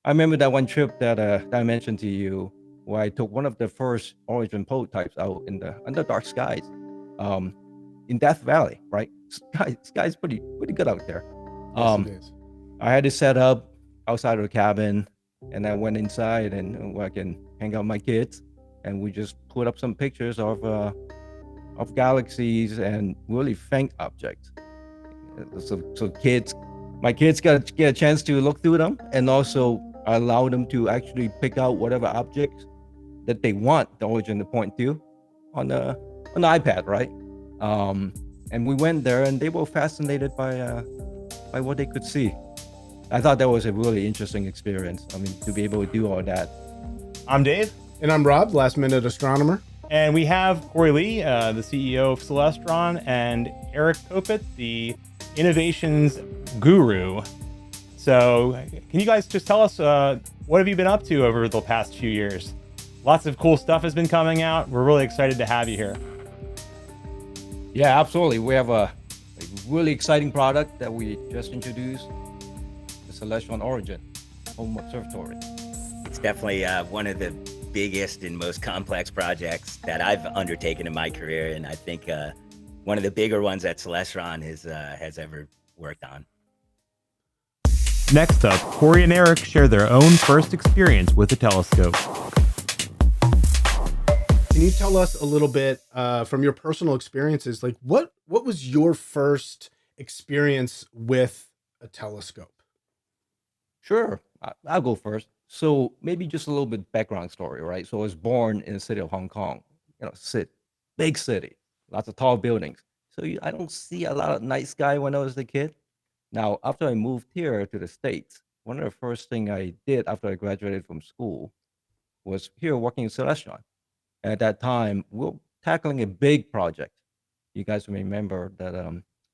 I remember that one trip that I mentioned to you, where I took one of the first Origin prototypes out in the under dark skies, um, in Death Valley. Right, sky's pretty good out there. Yes, it Um, is. I had it set up outside of the cabin, and I went inside and where I can hang out with my kids, and we just put up some pictures of galaxies and really faint objects. So my kids got to get a chance to look through them, and also allow them to actually pick out whatever objects that they want the origin to point to on the iPad, right? Um, and we went there, and they were fascinated by what they could see. I thought that was a really interesting experience. I mean, to be able to do all that. I'm Dave. And I'm Rob, last minute astronomer. And we have Corey Lee, the CEO of Celestron, and Eric Kopit, the innovations guru. So can you guys just tell us, what have you been up to over the past few years? Lots of cool stuff has been coming out. We're really excited to have you here. Yeah, absolutely. We have a really exciting product that we just introduced, the Celestron Origin Home Observatory. It's definitely one of the biggest and most complex projects that I've undertaken in my career, and I think one of the bigger ones that Celestron has ever worked on. Next up, Corey and Eric share their own first experience with a telescope. Can you tell us a little bit from your personal experiences, like what was your first experience with a telescope? Sure, I'll go first. So maybe just a little bit background story, right? So I was born in the city of Hong Kong, big city, lots of tall buildings. So I don't see a lot of night sky when I was a kid. Now, after I moved here to the States, one of the first thing I did after I graduated from school was here working in Celestron. At that time, we were tackling a big project. You guys may remember that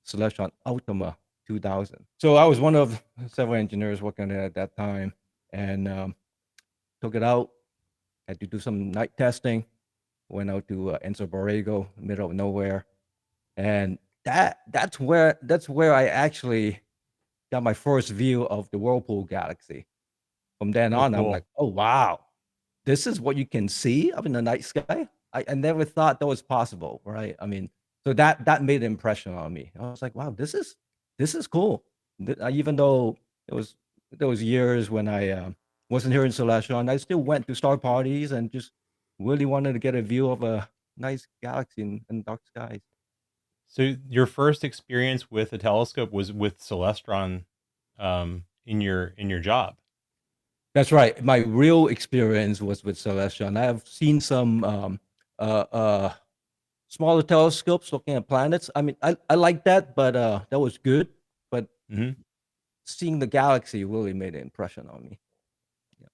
Celestron Ultima 2000. So I was one of several engineers working there at that time, and took it out. Had to do some night testing. Went out to Enzo Borrego, middle of nowhere, and that's where I actually got my first view of the Whirlpool Galaxy. From then Oh, on, I'm cool. like, oh wow, this is what you can see up in the night sky. I never thought that was possible, right? I mean, so that made an impression on me. I was like, wow, this is cool. Even though it was there was years when I wasn't here in Celestron, I still went to star parties and just really wanted to get a view of a nice galaxy in dark skies. So your first experience with a telescope was with Celestron, in your job. That's right. My real experience was with Celestron. I have seen some smaller telescopes looking at planets. I mean, I like that, but that was good. But Mm-hmm. seeing the galaxy really made an impression on me. Yeah.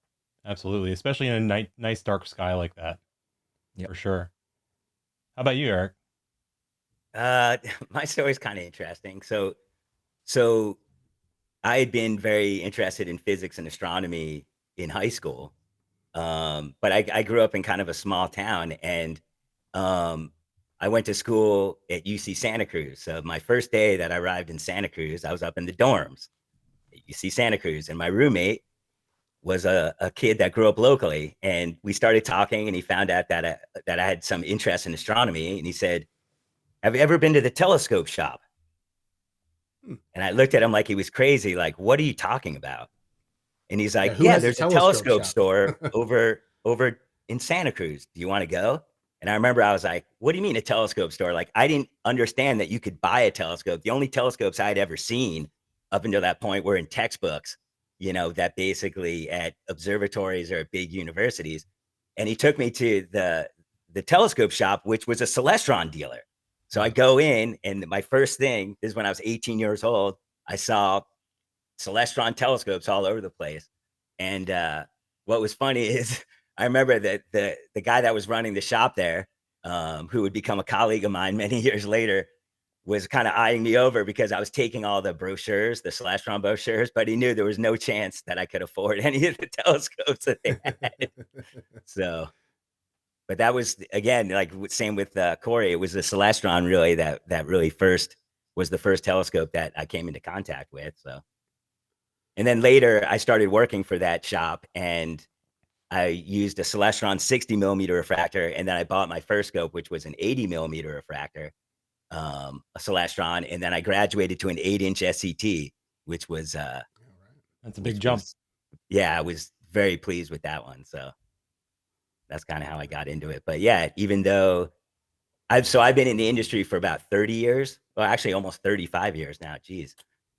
Absolutely, especially in a nice dark sky like that, Yeah. for sure. How about you, Eric? My story's kind of interesting. So I had been very interested in physics and astronomy in high school, but I grew up in kind of a small town, and um, I went to school at UC Santa Cruz. So my first day that I arrived in Santa Cruz, I was up in the dorms at UC Santa Cruz, and my roommate was a kid that grew up locally, and we started talking, and he found out that I had some interest in astronomy, and he said, "Have you ever been to the telescope shop?" And I looked at him like he was crazy, like, "What are you talking about?" And he's Yeah, like, who "Yeah, has a there's a telescope telescope shop? store over in Santa Cruz. Do you want to go?" And I remember I was like, "What do you mean a telescope store?" Like, I didn't understand that you could buy a telescope. The only telescopes I'd ever seen up until that point were in textbooks, that basically at observatories or at big universities. And he took me to the telescope shop, which was a Celestron dealer. So I go in, and my first thing is, when I was 18 years old, I saw Celestron telescopes all over the place. And what was funny is, I remember that the guy that was running the shop there, who would become a colleague of mine many years later, was kind of eyeing me over because I was taking all the brochures, the Celestron brochures, but he knew there was no chance that I could afford any of the telescopes that they had. So, but that was, again, like same with Corey. It was the Celestron really that really first was the first telescope that I came into contact with. So, And then later I started working for that shop, and I used a Celestron 60 millimeter refractor. And then I bought my first scope, which was an 80 millimeter refractor, a Celestron. And then I graduated to an 8-inch SCT, which was, That's a big jump. yeah, I was very pleased with that one. So that's kind of how I got into it. But yeah, even though I've been in the industry for about 30 years, well, actually almost 35 years now. Geez.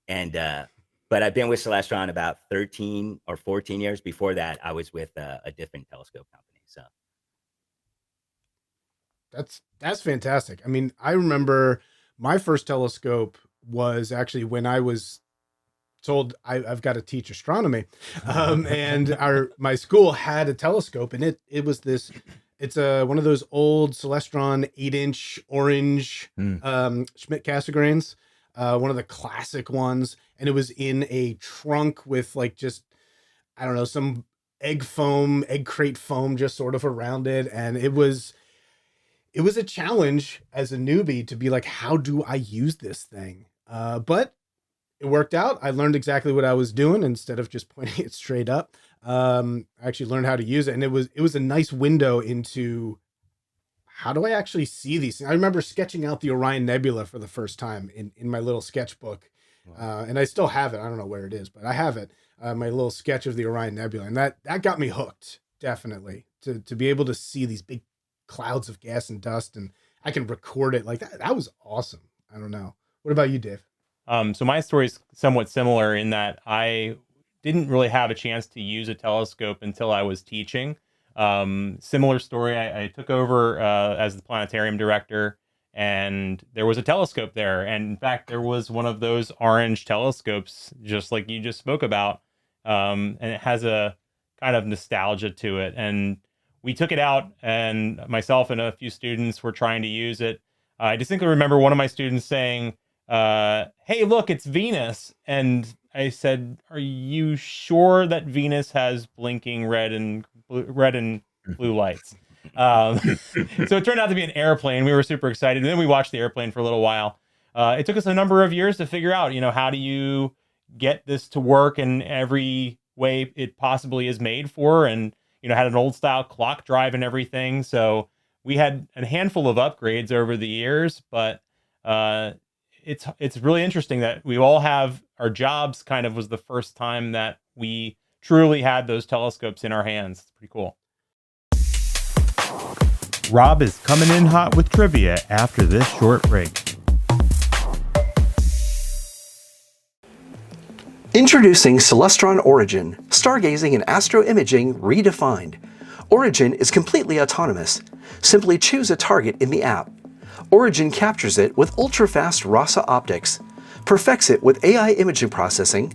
And, but I've been with Celestron about 13 or 14 years. Before that, I was with a different telescope company. So That's fantastic. I mean, I remember my first telescope was actually when I was told I've got to teach astronomy, and my school had a telescope, and it was this. It's one of those old Celestron 8-inch orange Schmidt Cassegrains, one of the classic ones, and it was in a trunk with like just, I don't know, some egg crate foam just sort of around it, and it was a challenge as a newbie to be like, how do I use this thing? But it worked out. I learned exactly what I was doing instead of just pointing it straight up. I actually learned how to use it, and it was a nice window into how do I actually see these things. I remember sketching out the Orion Nebula for the first time in my little sketchbook, and I still have it. I don't know where it is, but I have it. My little sketch of the Orion Nebula, and that got me hooked, definitely, to be able to see these big clouds of gas and dust, and I can record it like that. That was awesome. I don't know. What about you, Dave? So my story is somewhat similar in that I didn't really have a chance to use a telescope until I was teaching. Similar story. I took over as the planetarium director, and there was a telescope there. And in fact, there was one of those orange telescopes, just like you just spoke about. And it has a kind of nostalgia to it. And we took it out, and myself and a few students were trying to use it. I distinctly remember one of my students saying, hey, look, it's Venus. And I said, are you sure that Venus has blinking red and blue lights? So it turned out to be an airplane. We were super excited. And then we watched the airplane for a little while. It took us a number of years to figure out, how do you get this to work in every way it possibly is made for, and, had an old style clock drive and everything. So we had a handful of upgrades over the years, but, it's really interesting that we all have our jobs kind of was the first time that we truly had those telescopes in our hands. It's pretty cool. Rob is coming in hot with trivia after this short break. Introducing Celestron Origin, stargazing and astroimaging redefined. Origin is completely autonomous. Simply choose a target in the app. Origin captures it with ultra-fast RASA optics, perfects it with AI imaging processing,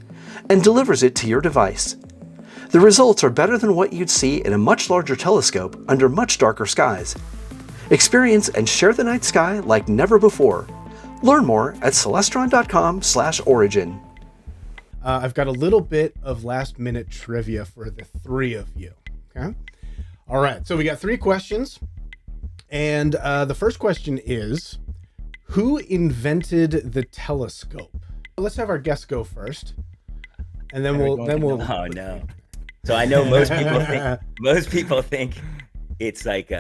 and delivers it to your device. The results are better than what you'd see in a much larger telescope under much darker skies. Experience and share the night sky like never before. Learn more at celestron.com/origin. I've got a little bit of last minute trivia for the three of you. Okay. All right. So we got 3 questions. And the first question is, who invented the telescope? Let's have our guests go first. And then we'll Oh no. So I know most people think it's like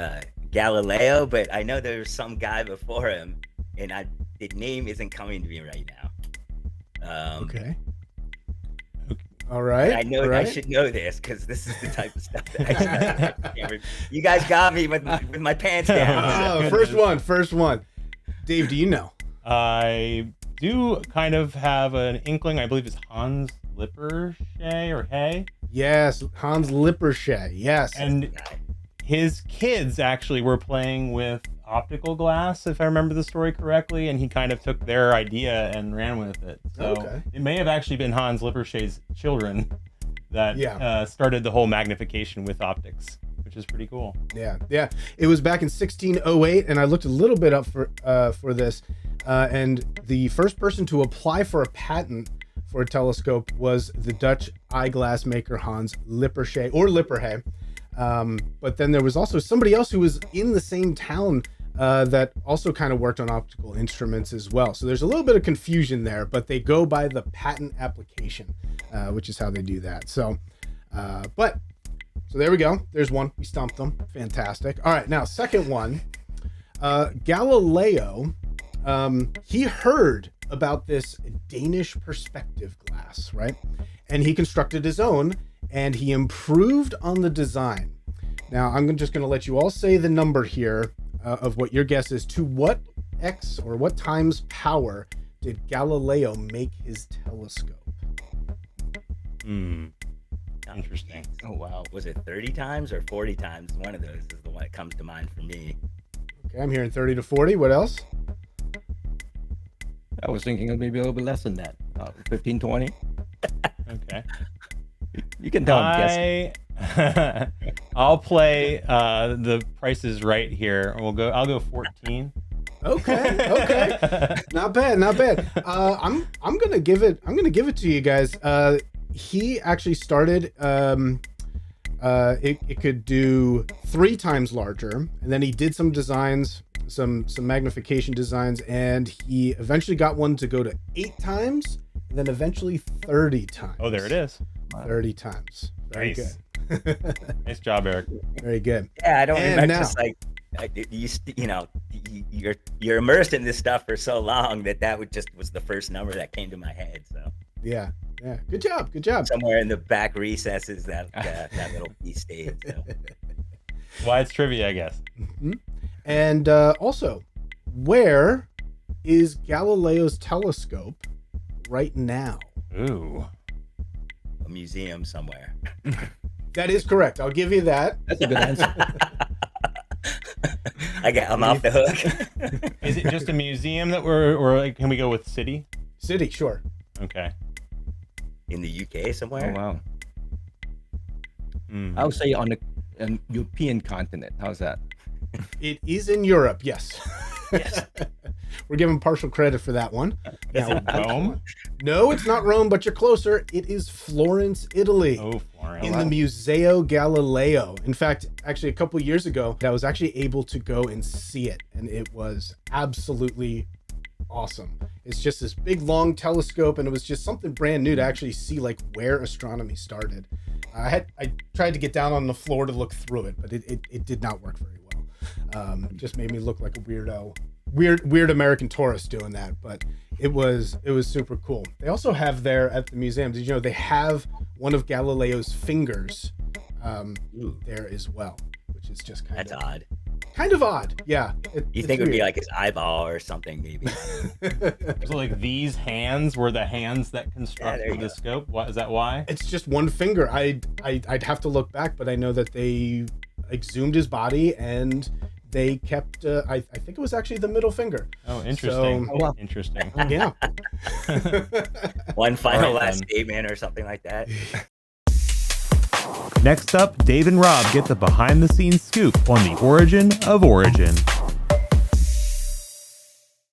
Galileo, but I know there's some guy before him, and the name isn't coming to me right now. Okay. All right. I know I should know this because this is the type of stuff that I can't. You guys got me with my pants down. First one. Dave, do you know? I do kind of have an inkling. I believe it's Hans Lippershey or Hay. Yes, Hans Lippershey. Yes. And his kids actually were playing with optical glass, if I remember the story correctly, and he kind of took their idea and ran with it. So It may have actually been Hans Lippershey's children that started the whole magnification with optics, which is pretty cool. Yeah. It was back in 1608, and I looked a little bit up for this, and the first person to apply for a patent for a telescope was the Dutch eyeglass maker Hans Lippershey, or Lippershey. But then there was also somebody else who was in the same town that also kind of worked on optical instruments as well. So there's a little bit of confusion there, but they go by the patent application, which is how they do that. So, so there we go. There's one. We stumped them. Fantastic. All right, now second one, Galileo. He heard about this Danish perspective glass, right? And he constructed his own, and he improved on the design. Now, I'm just going to let you all say the number here of what your guess is. To what X or what times power did Galileo make his telescope? Interesting. Oh wow. Was it 30 times or 40 times? One of those is the one that comes to mind for me. Okay, I'm hearing 30 to 40. What else? I was thinking of maybe a little bit less than that. 15, 20. Okay. You can tell I'm guessing. I'll play the prices right here. I'll go 14. Okay. Not bad, not bad. I'm gonna give it to you guys. He actually started it could do 3 times larger, and then he did some designs, some magnification designs, and he eventually got one to go to 8 times, and then eventually 30 times. Oh, there it is. 30 times. Very Nice. good. Nice job, Eric. Very good. Yeah, I don't And remember. now- Just like you're immersed in this stuff for so long that was the first number that came to my head. So Yeah. Good job. Good job. somewhere in the back recesses that little piece stayed. So. Why it's trivia, I guess. Mhm. And also, where is Galileo's telescope right now? Ooh. A museum somewhere. That is correct. I'll give you that. That's a good answer. I'm off the hook. Is it just a museum that or like, can we go with city? City, sure. Okay. In the UK Oh somewhere. wow. Hmm. I would say on the European continent. How's that? It is in Europe, yes. Yes. We're giving partial credit for that one. Is Now, it Rome? no, it's not Rome, but you're closer. It is Florence, Italy. Oh, Florence. In the Museo Galileo. In fact, actually, a couple years ago, I was actually able to go and see it, and it was absolutely awesome. It's just this big, long telescope, and it was just something brand new to actually see like where astronomy started. I tried to get down on the floor to look through it, but it did not work very well. Just made me look like a weird American tourist doing that, but it was super cool. They also have there at the museum, did you know they have one of Galileo's fingers Ooh, there as well, which is just that's odd. kind of odd. Yeah. You think it would be like his eyeball or something, maybe? So like these hands were the hands that constructed there you the go. scope. What is that? Why? It's just one finger. I'd have to look back, but I know that they exhumed his body and they kept I think it was actually the middle finger. Oh, interesting. So- Oh, wow. Interesting. Yeah. One final All right, last then. statement or something like that. Next up, Dave and Rob get the behind-the-scenes scoop on the origin of Origin.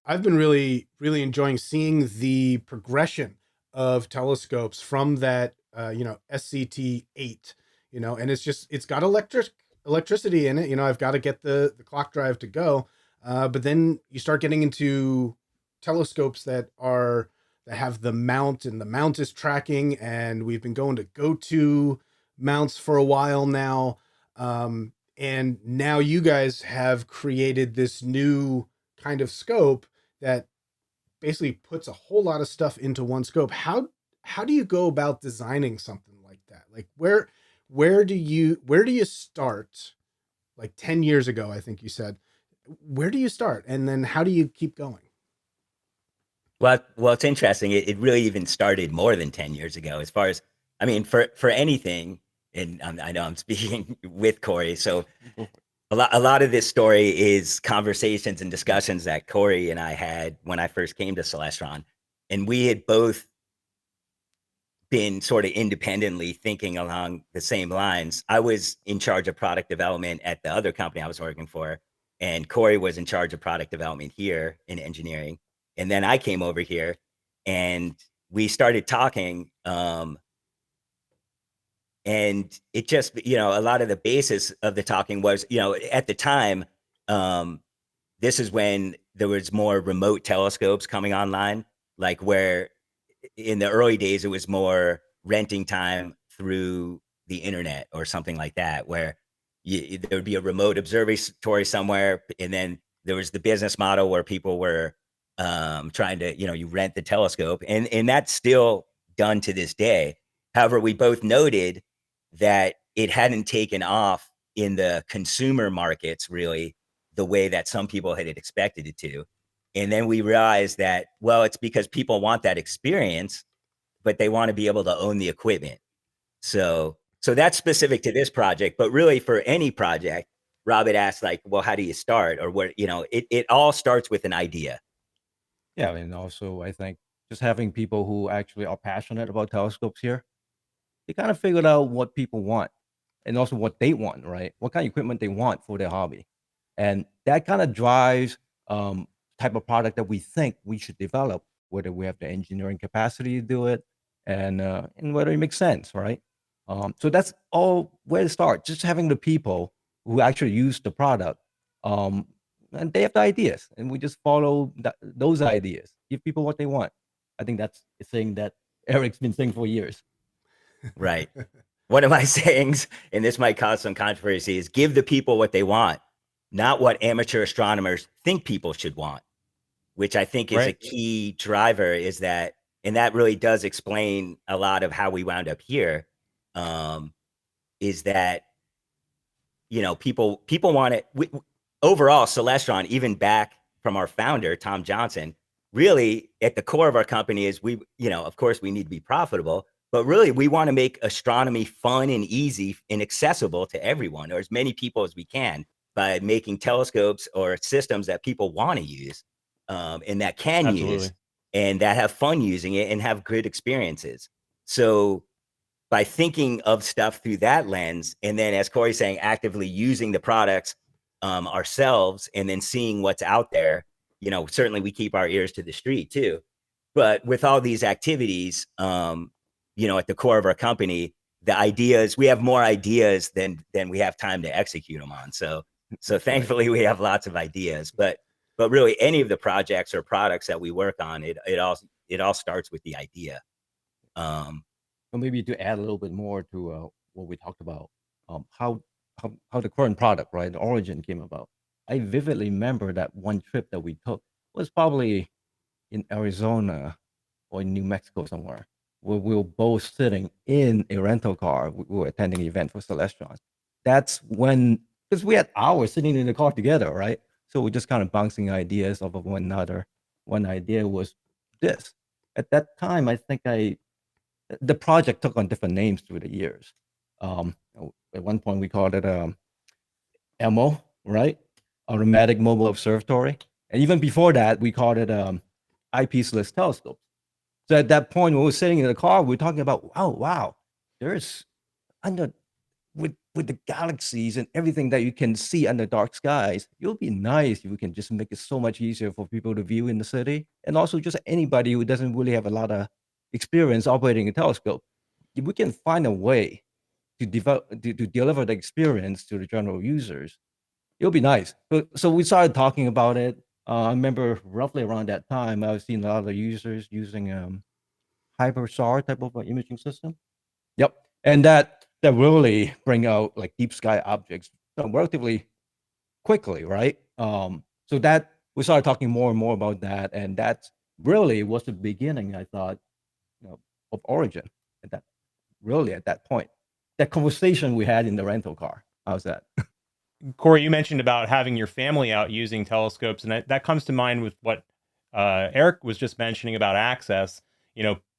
I've been really enjoying seeing the progression of telescopes from that SCT-8, and it's got electricity in it. I've got to get the clock drive to go, but then you start getting into telescopes that have the mount, and the mount is tracking, and we've been going to go-to mounts for a while now, and now you guys have created this new kind of scope that basically puts a whole lot of stuff into one scope. How do you go about designing something like that? Like where do you start? Like 10 years ago, I think you said. Where do you start? And then how do you keep going? Well, it's interesting. It really even started more than 10 years ago. As far as, I mean, for anything, and I know I'm speaking with Corey, so a lot of this story is conversations and discussions that Corey and I had when I first came to Celestron, and we had both been sort of independently thinking along the same lines. I was in charge of product development at the other company I was working for, and Corey was in charge of product development here in engineering. And then I came over here and we started talking. And it just, a lot of the basis of the talking was, at the time, this is when there was more remote telescopes coming online, like where in the early days, it was more renting time through the internet or something like that, where there would be a remote observatory somewhere. And then there was the business model where people were trying to, you rent the telescope, and that's still done to this day. However, we both noted that it hadn't taken off in the consumer markets really the way that some people had expected it to. And then we realized that, well, it's because people want that experience, but they want to be able to own the equipment. So that's specific to this project, but really for any project, Rob had asked like, well, how do you start? Or where, it all starts with an idea. Yeah, and also I think just having people who actually are passionate about telescopes here, they kind of figured out what people want and also what they want, right? What kind of equipment they want for their hobby. And that kind of drives type of product that we think we should develop, whether we have the engineering capacity to do it and whether it makes sense, right? So that's all where to start. Just having the people who actually use the product, um, and they have the ideas, and we just follow those ideas. Give people what they want. I think that's the thing that Eric's been saying for years. Right. One of my sayings, and this might cause some controversy, is give the people what they want, not what amateur astronomers think people should want, which I think is a Right. key driver, is that, and that really does explain a lot of how we wound up here, is that, people want it. Overall, Celestron, even back from our founder, Tom Johnson, really at the core of our company is of course we need to be profitable, but really we want to make astronomy fun and easy and accessible to everyone, or as many people as we can, by making telescopes or systems that people want to use, and that can Absolutely. use and that have fun using it and have good experiences. So by thinking of stuff through that lens, and then as Corey's saying, actively using the products ourselves, and then seeing what's out there, certainly we keep our ears to the street too. But with all these activities, at the core of our company, the ideas, we have more ideas than we have time to execute them on. So thankfully we have lots of ideas, but really any of the projects or products that we work on, it all starts with the idea. So maybe to add a little bit more to what we talked about, how the current product, right, the Origin came about. I vividly remember that one trip that we took was probably in Arizona or in New Mexico somewhere, where we were both sitting in a rental car. We were attending an event for Celestron. That's when, because we had hours sitting in the car together, right? So we're just kind of bouncing ideas off of one another. One idea was this. At that time, I think the project took on different names through the years. At one point, we called it EMO, right? Automatic Mobile Observatory. And even before that, we called it eyepiece-less telescopes. So at that point, when we were sitting in the car, we were talking about, oh, wow, there's with the galaxies and everything that you can see under dark skies, it would be nice if we can just make it so much easier for people to view in the city. And also just anybody who doesn't really have a lot of experience operating a telescope. If we can find a way to deliver the experience to the general users, it'll be nice. So we started talking about it. I remember roughly around that time, I was seeing a lot of users using HyperSAR type of imaging system. Yep, and that really bring out like deep sky objects relatively quickly, right? So that we started talking more and more about that, and that really was the beginning, I thought, of Origin. At that point, that conversation we had in the rental car. How's that? Corey, you mentioned about having your family out using telescopes, and that comes to mind with what Eric was just mentioning about access.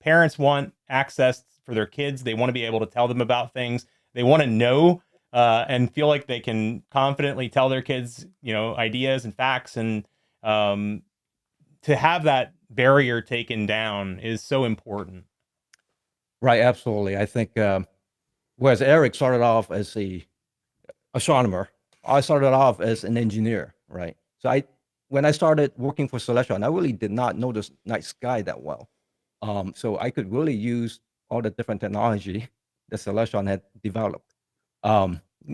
Parents want access for their kids. They want to be able to tell them about things. They want to know and feel like they can confidently tell their kids, ideas and facts. And to have that barrier taken down is so important. Right, absolutely. I think whereas Eric started off as a astronomer, I started off as an engineer, right? So when I started working for Celestron, I really did not know the night sky that well. So I could really use all the different technology that Celestron had developed,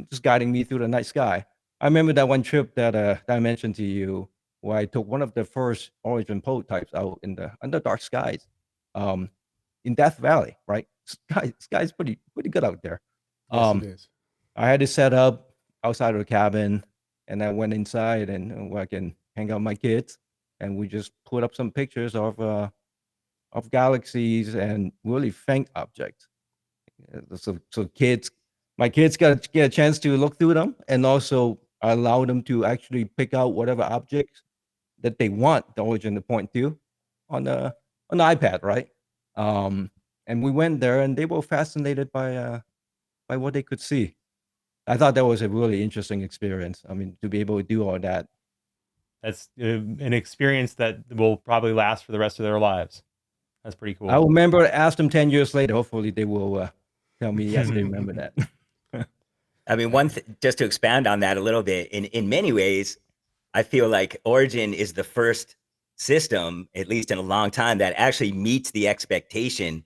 just guiding me through the night sky. I remember that one trip that I mentioned to you where I took one of the first Origin prototypes out in the under dark skies, in Death Valley, right? Sky's pretty good out there. Yes, it is. I had it set up outside of the cabin, and I went inside and where I can hang out with my kids, and we just put up some pictures of galaxies and really faint objects. So my kids get a chance to look through them, and also I allow them to actually pick out whatever objects that they want the origin to point to on the iPad, right? And we went there, and they were fascinated by what they could see. I thought that was a really interesting experience. I mean, to be able to do all that. That's an experience that will probably last for the rest of their lives. That's pretty cool. I remember, ask them 10 years later. Hopefully, they will tell me yes, they remember that. I mean, just to expand on that a little bit, in many ways, I feel like Origin is the first system, at least in a long time, that actually meets the expectation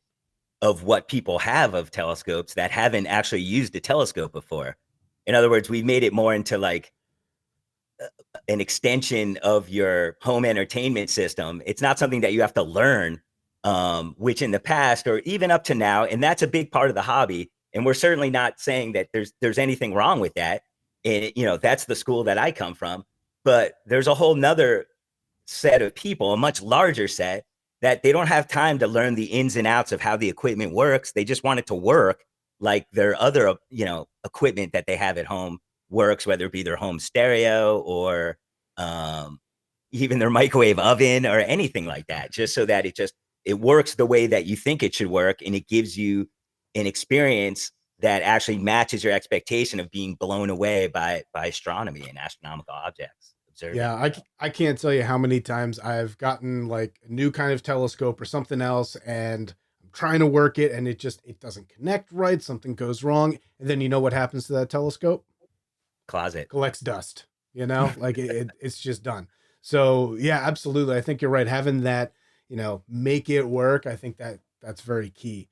of what people have of telescopes that haven't actually used a telescope before. In other words, we've made it more into like an extension of your home entertainment system. It's not something that you have to learn, which in the past or even up to now, and that's a big part of the hobby. And we're certainly not saying that there's anything wrong with that. And, that's the school that I come from. But there's a whole nother set of people, a much larger set, that they don't have time to learn the ins and outs of how the equipment works. They just want it to work like their other, equipment that they have at home works, whether it be their home stereo or even their microwave oven or anything like that, just so that it works the way that you think it should work. And it gives you an experience that actually matches your expectation of being blown away by astronomy and astronomical objects. Observing. Yeah, I can't tell you how many times I've gotten like a new kind of telescope or something else, and I'm trying to work it, and it doesn't connect right. Something goes wrong, and then you know what happens to that telescope? Closet. Collects dust. Like it's just done. So yeah, absolutely. I think you're right. Having that, make it work. I think that's very key.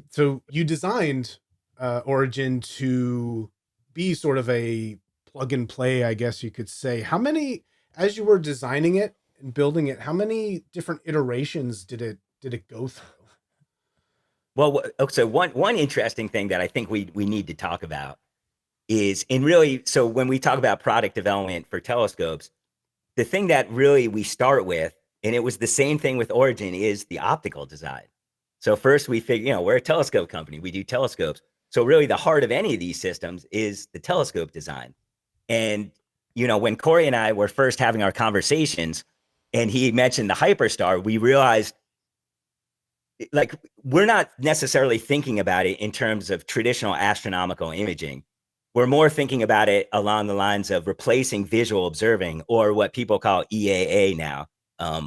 So you designed Origin to be sort of a plug and play, I guess you could say. As you were designing it and building it, how many different iterations did it go through? Well, so one interesting thing that I think we need to talk about is so when we talk about product development for telescopes, the thing that really we start with, and it was the same thing with Origin, is the optical design. So first we figure, we're a telescope company, we do telescopes. So really the heart of any of these systems is the telescope design. And, when Corey and I were first having our conversations and he mentioned the Hyperstar, we realized like, we're not necessarily thinking about it in terms of traditional astronomical imaging. We're more thinking about it along the lines of replacing visual observing, or what people call EAA now,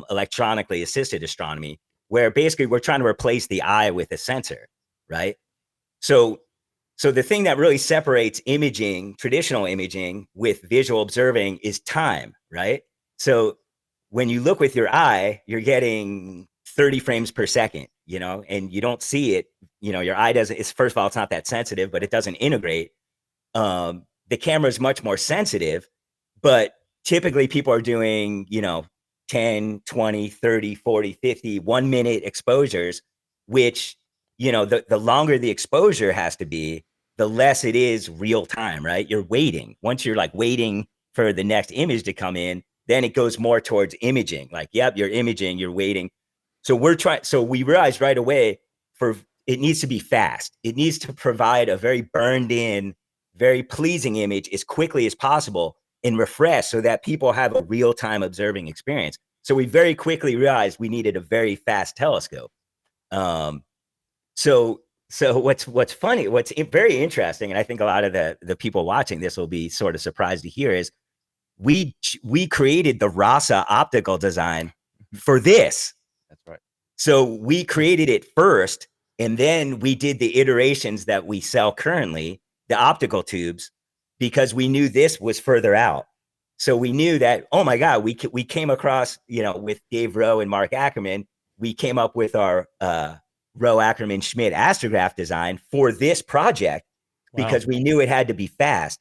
electronically assisted astronomy, where basically we're trying to replace the eye with a sensor, right? So the thing that really separates imaging, traditional imaging, with visual observing is time, right? So when you look with your eye, you're getting 30 frames per second, and you don't see it, your eye doesn't, first of all, it's not that sensitive, but it doesn't integrate. The camera is much more sensitive, but typically people are doing, 10, 20, 30, 40, 50, 1 minute exposures, which, the longer the exposure has to be, the less it is real time, right? You're waiting. Once you're like waiting for the next image to come in, then it goes more towards imaging. Like, yep, you're imaging, you're waiting. So we realized right away it needs to be fast. It needs to provide a very burned in, very pleasing image as quickly as possible and refresh so that people have a real time observing experience. So we very quickly realized we needed a very fast telescope. So what's funny, what's very interesting, and I think a lot of the people watching this will be sort of surprised to hear, is we created the RASA optical design for this. That's right. So we created it first, and then we did the iterations that we sell currently, the optical tubes, because we knew this was further out. So we knew that, oh my God, we came across, with Dave Rowe and Mark Ackerman, we came up with our Rowe Ackerman Schmidt astrograph design for this project. Wow. Because we knew it had to be fast.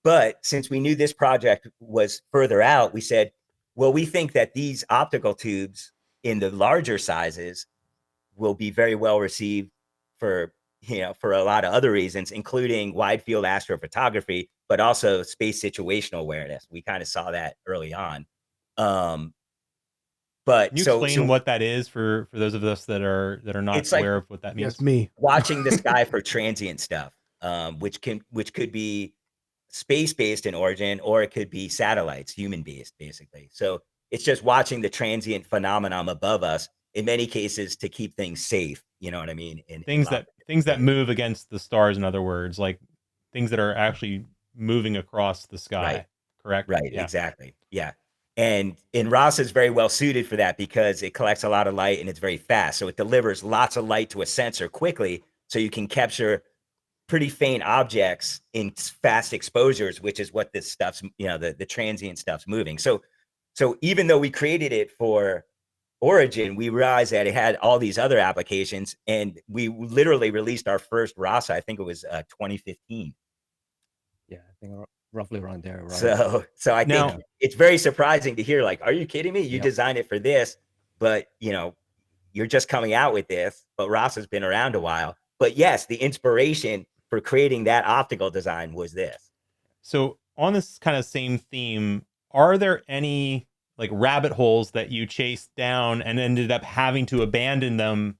But since we knew this project was further out, we said, Well, we think that these optical tubes in the larger sizes will be very well received for, for a lot of other reasons, including wide field astrophotography, but also space situational awareness. We kind of saw that early on. But Can you so explain what that is for those of us that are not it's like aware of what that means? Yes, me. watching the sky for transient stuff, which could be space based in origin, or it could be satellites, human based, basically. So it's just watching the transient phenomenon above us. In many cases, to keep things safe. You know what I mean? Things that move against the stars, in other words, like things that are actually moving across the sky. Right. Correct? Right. Yeah. Exactly. Yeah. And Ross is very well suited for that because it collects a lot of light and it's very fast. So it delivers lots of light to a sensor quickly, so you can capture pretty faint objects in fast exposures, which is what this stuff's, the transient stuff's moving. So even though we created it for Origin, we realized that it had all these other applications, and we literally released our first RASA. I think it was 2015. Yeah, I think roughly around there, right? So I Now- think it's very surprising to hear, like, are you kidding me? You Yep. designed it for this, but you're just coming out with this. But RASA's been around a while. But yes, the inspiration for creating that optical design was this. So on this kind of same theme, are there any like rabbit holes that you chased down and ended up having to abandon them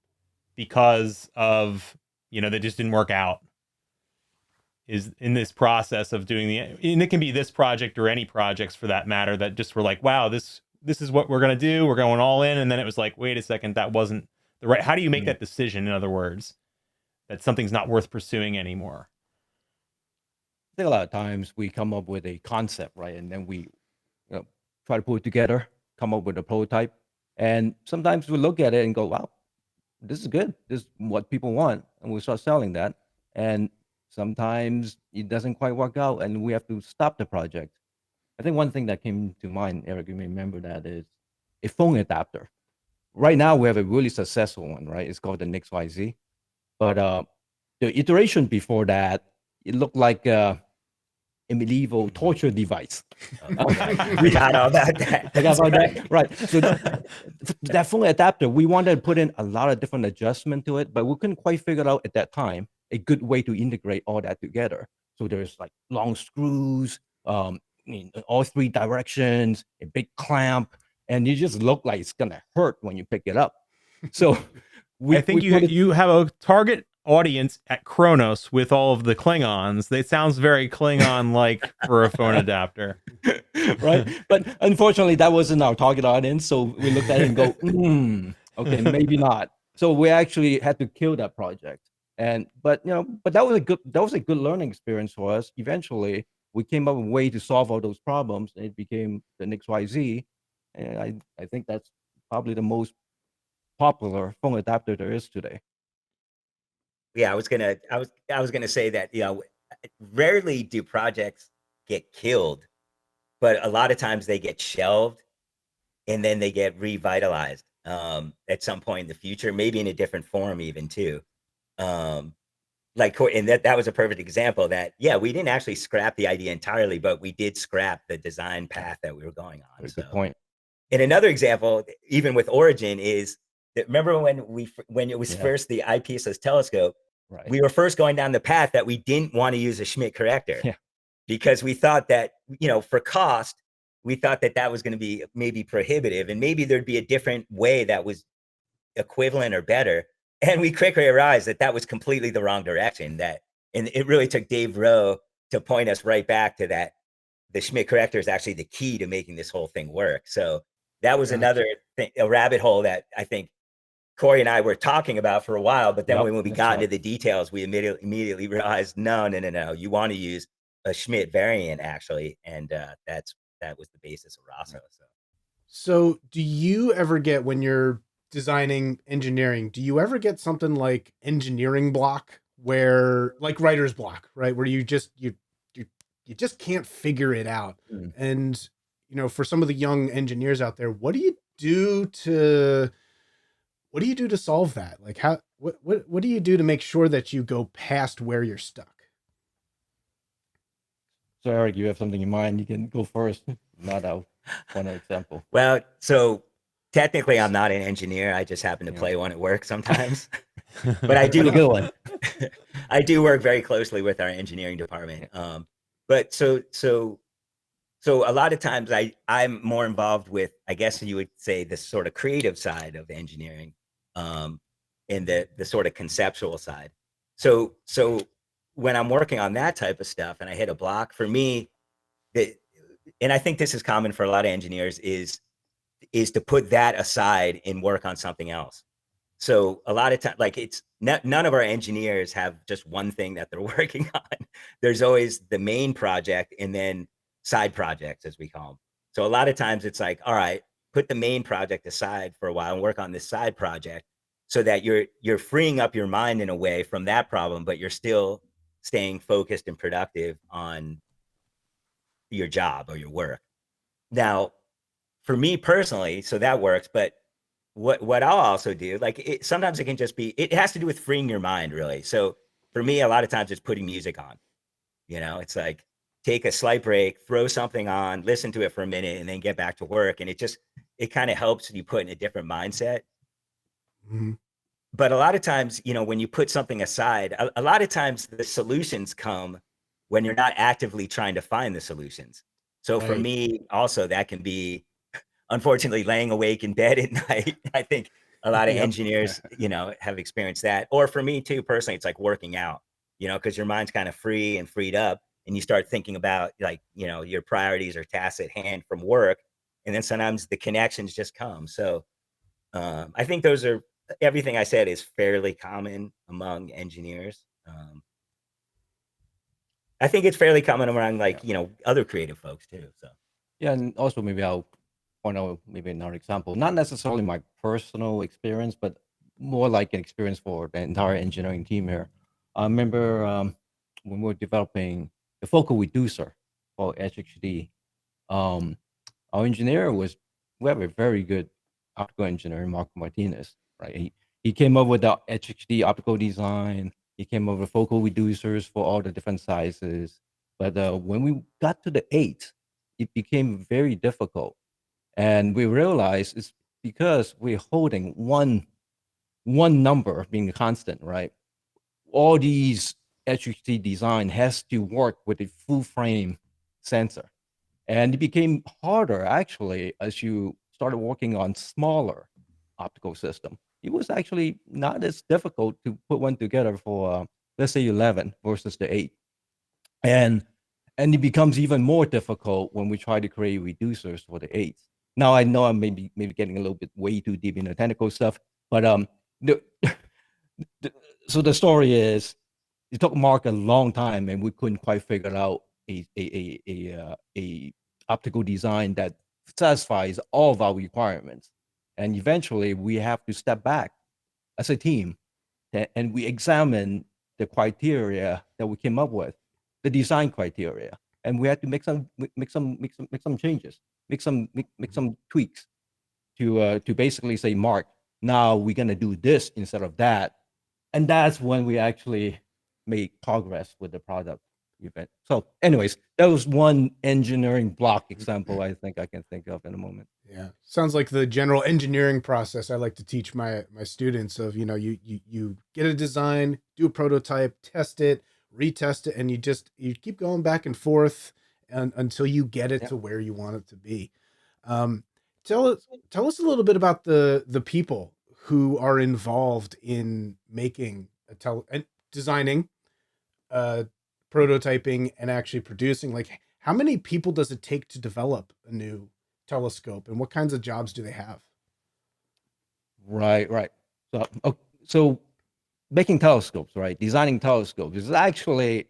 because of, they just didn't work out? Is in this process of doing and it can be this project or any projects for that matter, that just were like, wow, this is what we're going to do. We're going all in. And then it was like, wait a second, that wasn't the right. How do you make that decision? In other words, that something's not worth pursuing anymore? I think a lot of times we come up with a concept, right? And then we try to put it together, come up with a prototype. And sometimes we look at it and go, wow, this is good. This is what people want. And we start selling that. And sometimes it doesn't quite work out and we have to stop the project. I think one thing that came to mind, Eric, you may remember that, is a phone adapter. Right now we have a really successful one, right? It's called the NixYZ. But the iteration before that, it looked like a medieval torture device. We got all about that. I got about that. Right. So that phone adapter, we wanted to put in a lot of different adjustment to it, but we couldn't quite figure out at that time a good way to integrate all that together. So there's like long screws, in all three directions, a big clamp, and you just look like it's gonna hurt when you pick it up. So I think you have a target audience at Kronos with all of the Klingons. It sounds very Klingon-like for a phone adapter. Right? But unfortunately, that wasn't our target audience. So we looked at it and go, okay, maybe not. So we actually had to kill that project. But that was a good learning experience for us. Eventually, we came up with a way to solve all those problems, and it became the NixYZ. And I think that's probably the most popular phone adapter there is today. Yeah, I was gonna say that, rarely do projects get killed, but a lot of times they get shelved and then they get revitalized at some point in the future, maybe in a different form even too. And that was a perfect example that, we didn't actually scrap the idea entirely, but we did scrap the design path that we were going on. Very good point. And another example, even with Origin, is that remember when it was first the Eyepiece telescope, Right. we were first going down the path that we didn't want to use a Schmidt corrector. Yeah. Because we thought that, for cost, we thought that was going to be maybe prohibitive, and maybe there'd be a different way that was equivalent or better. And we quickly realized that was completely the wrong direction. And it really took Dave Rowe to point us right back to that. The Schmidt corrector is actually the key to making this whole thing work. So that was another thing, a rabbit hole that I think Corey and I were talking about for a while. But then when we got into the details, we immediately realized, no, you want to use a Schmidt variant actually, and that was the basis of RASA. So do you ever get, when you're designing engineering, do you ever get something like engineering block, where like writer's block, right? Where you just can't figure it out. And, for some of the young engineers out there, what do you do to solve that? Like what do you do to make sure that you go past where you're stuck? So Eric, you have something in mind? You can go first. Not out. One example. Well, so technically, I'm not an engineer. I just happen to Yeah. play one at work sometimes. But I Pretty do good one. I do work very closely with our engineering department. But so a lot of times I'm more involved with, I guess you would say, the sort of creative side of engineering, and the sort of conceptual side. So when I'm working on that type of stuff and I hit a block, for me, and I think this is common for a lot of engineers, is to put that aside and work on something else. So a lot of time, like, it's none of our engineers have just one thing that they're working on. There's always the main project and then side projects, as we call them. So a lot of times it's like, all right, put the main project aside for a while and work on this side project, so that you're freeing up your mind in a way from that problem, but you're still staying focused and productive on your job or your work. Now, for me personally, so that works, but what I'll also do, like, sometimes it can just be, it has to do with freeing your mind, really. So for me, a lot of times it's putting music on. It's like, take a slight break, throw something on, listen to it for a minute, and then get back to work. And it kind of helps you put in a different mindset. Mhm. But a lot of times, when you put something aside, a lot of times the solutions come when you're not actively trying to find the solutions. So for Right. me, also, that can be, unfortunately, laying awake in bed at night. I think a lot of Yep. engineers, have experienced that. Or for me too, personally, it's like working out, because your mind's kind of free and freed up, and you start thinking about, like, your priorities or tasks at hand from work. And then sometimes the connections just come. So I think everything I said is fairly common among engineers. I think it's fairly common among, like, other creative folks too. So Yeah, and also maybe I'll point out maybe another example. Not necessarily my personal experience, but more like an experience for the entire engineering team here. I remember when we were developing the focal reducer for HHD. Um, our engineer we have a very good optical engineer, Marco Martinez, right? He came up with the HHD optical design. He came up with focal reducers for all the different sizes. But when we got to the 8, it became very difficult. And we realized it's because we're holding one number being the constant, right? All these HHD design has to work with a full frame sensor. And it became harder, actually, as you started working on smaller optical system. It was actually not as difficult to put one together for, let's say, 11 versus the 8. And it becomes even more difficult when we try to create reducers for the 8s. Now, I know I'm maybe getting a little bit way too deep in the technical stuff, but the, so the story is, it took Mark a long time, and we couldn't quite figure out a optical design that satisfies all of our requirements. And eventually, we have to step back as a team, and we examine the criteria that we came up with, the design criteria, and we had to make some changes, make some tweaks to basically say, Mark, now we're gonna do this instead of that, and that's when we actually made progress with the product event. So, anyways, that was one engineering block example I think I can think of in a moment. Yeah, sounds like the general engineering process I like to teach my students. Of you get a design, do a prototype, test it, retest it, and you keep going back and forth until you get it Yeah. to where you want it to be. Um, tell us a little bit about the people who are involved in making and designing, uh, prototyping, and actually producing. Like, how many people does it take to develop a new telescope, and what kinds of jobs do they have? Right. So making telescopes, right? Designing telescopes is actually,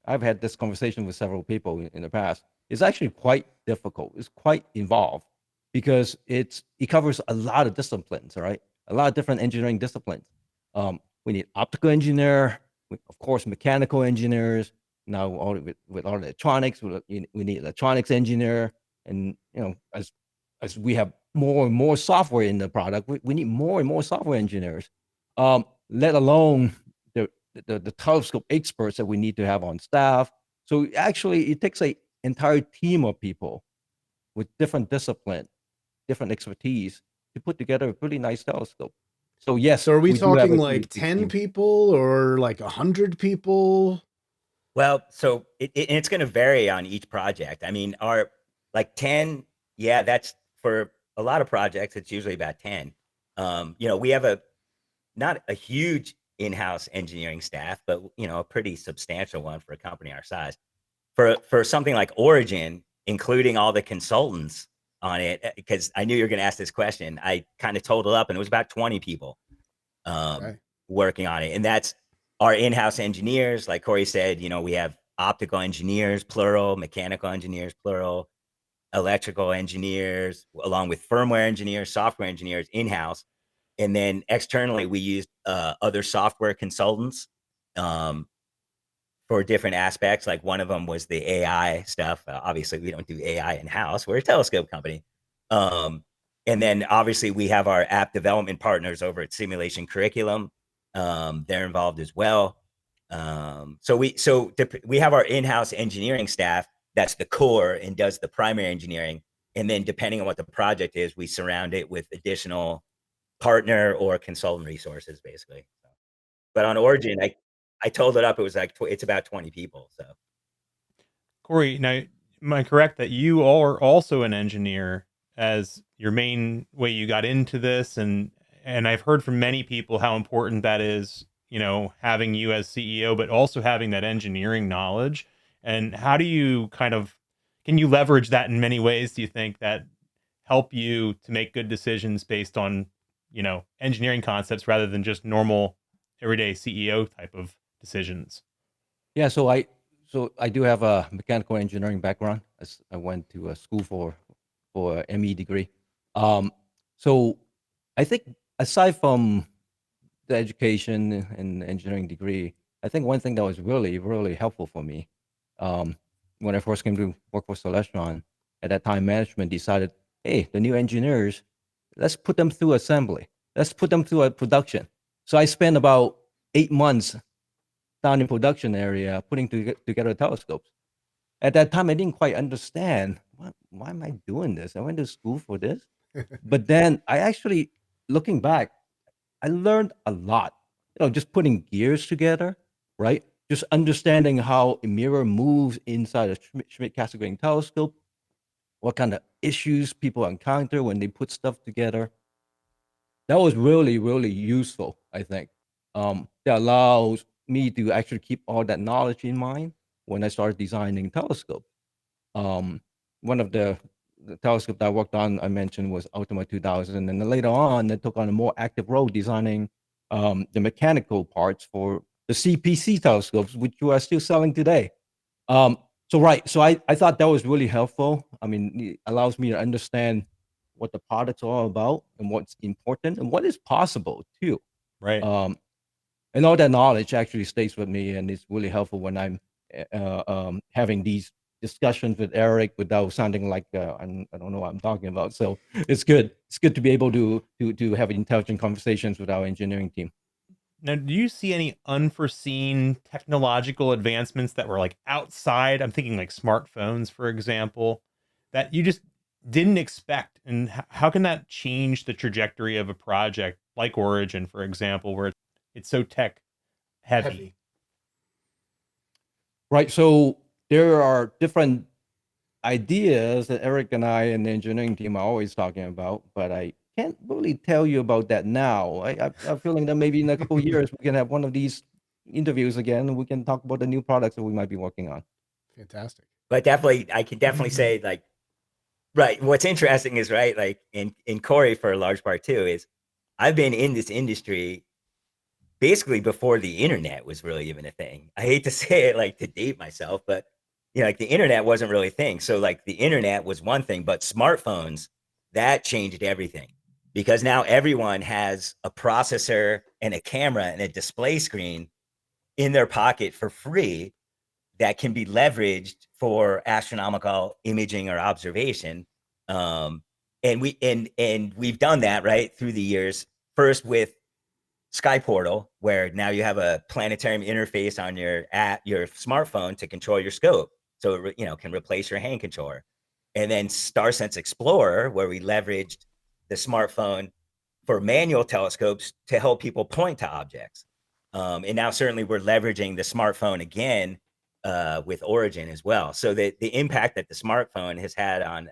I've had this conversation with several people in the past. It's actually quite difficult. It's quite involved because it covers a lot of disciplines, right? A lot of different engineering disciplines. We need optical engineer, of course, mechanical engineers. Now, with all the electronics, we need electronics engineer, and as we have more and more software in the product, we need more and more software engineers. Let alone the telescope experts that we need to have on staff, So actually, it takes a entire team of people with different discipline, different expertise to put together a pretty nice telescope. So yes, So are we do have talking a like big 10 team. people or like 100 people? Well, so it's going to vary on each project. I mean, our like 10, yeah, that's for a lot of projects. It's usually about 10. We have not a huge in-house engineering staff, but a pretty substantial one for a company our size. For something like Origin, including all the consultants on it, because I knew you were going to ask this question, I kind of totaled up, and it was about 20 people Okay. working on it, and that's our in-house engineers. Like Corey said, we have optical engineers, plural, mechanical engineers, plural, electrical engineers, along with firmware engineers, software engineers in-house. And then externally, we used other software consultants for different aspects. Like one of them was the AI stuff. Obviously, we don't do AI in-house. We're a telescope company. And then obviously we have our app development partners over at Simulation Curriculum. They're involved as well. So we have our in-house engineering staff that's the core and does the primary engineering. And then depending on what the project is, we surround it with additional partner or consultant resources, basically. But on Origin, I told it up. It was like it's about 20 people. So Corey, now, am I correct that you are also an engineer as your main way you got into this? And I've heard from many people how important that is, having you as CEO, but also having that engineering knowledge. And how do you can you leverage that in many ways, do you think, that help you to make good decisions based on, engineering concepts rather than just normal everyday CEO type of decisions? Yeah, so I do have a mechanical engineering background. I went to a school for a ME degree. So I think aside from the education and engineering degree, I think one thing that was really, really helpful for me, when I first came to work for Celestron, at that time management decided, hey, the new engineers, let's put them through assembly. Let's put them through a production. So I spent about 8 months down in production area putting together telescopes. At that time, I didn't quite understand why am I doing this? I went to school for this. But then I actually, looking back, I learned a lot. Just putting gears together, right? Just understanding how a mirror moves inside a Schmidt-Cassegrain telescope, what kind of issues people encounter when they put stuff together. That was really, really useful, I think. That allows me to actually keep all that knowledge in mind when I started designing telescopes. One of the telescope that I worked on, I mentioned, was Ultima 2000, and then later on, I took on a more active role designing the mechanical parts for the CPC telescopes, which we are still selling today. So I thought that was really helpful. I mean, it allows me to understand what the product's all about and what's important and what is possible too. Right. And all that knowledge actually stays with me, and it's really helpful when I'm having these discussions with Eric without sounding like I don't know what I'm talking about. So it's good. It's good to be able to have intelligent conversations with our engineering team. Now, do you see any unforeseen technological advancements that were like outside? I'm thinking like smartphones, for example, that you just didn't expect. And how can that change the trajectory of a project like Origin, for example, where it's so tech heavy? Right. So there are different ideas that Eric and I and the engineering team are always talking about, but I can't really tell you about that now. I'm feeling that maybe in a couple of years we can have one of these interviews again, and we can talk about the new products that we might be working on. Fantastic. but definitely, I can definitely say, like, right. What's interesting is, right, like in Corey, for a large part too, is I've been in this industry basically before the internet was really even a thing. I hate to say it, like, to date myself, but like, the internet wasn't really a thing. So like, the internet was one thing, but smartphones, that changed everything, because now everyone has a processor and a camera and a display screen in their pocket for free that can be leveraged for astronomical imaging or observation. And we've done that, right, through the years, first with Sky Portal, where now you have a planetarium interface on your smartphone to control your scope, so it can replace your hand controller. And then StarSense Explorer, where we leveraged the smartphone for manual telescopes to help people point to objects. And now certainly we're leveraging the smartphone again with Origin as well. So the impact that the smartphone has had on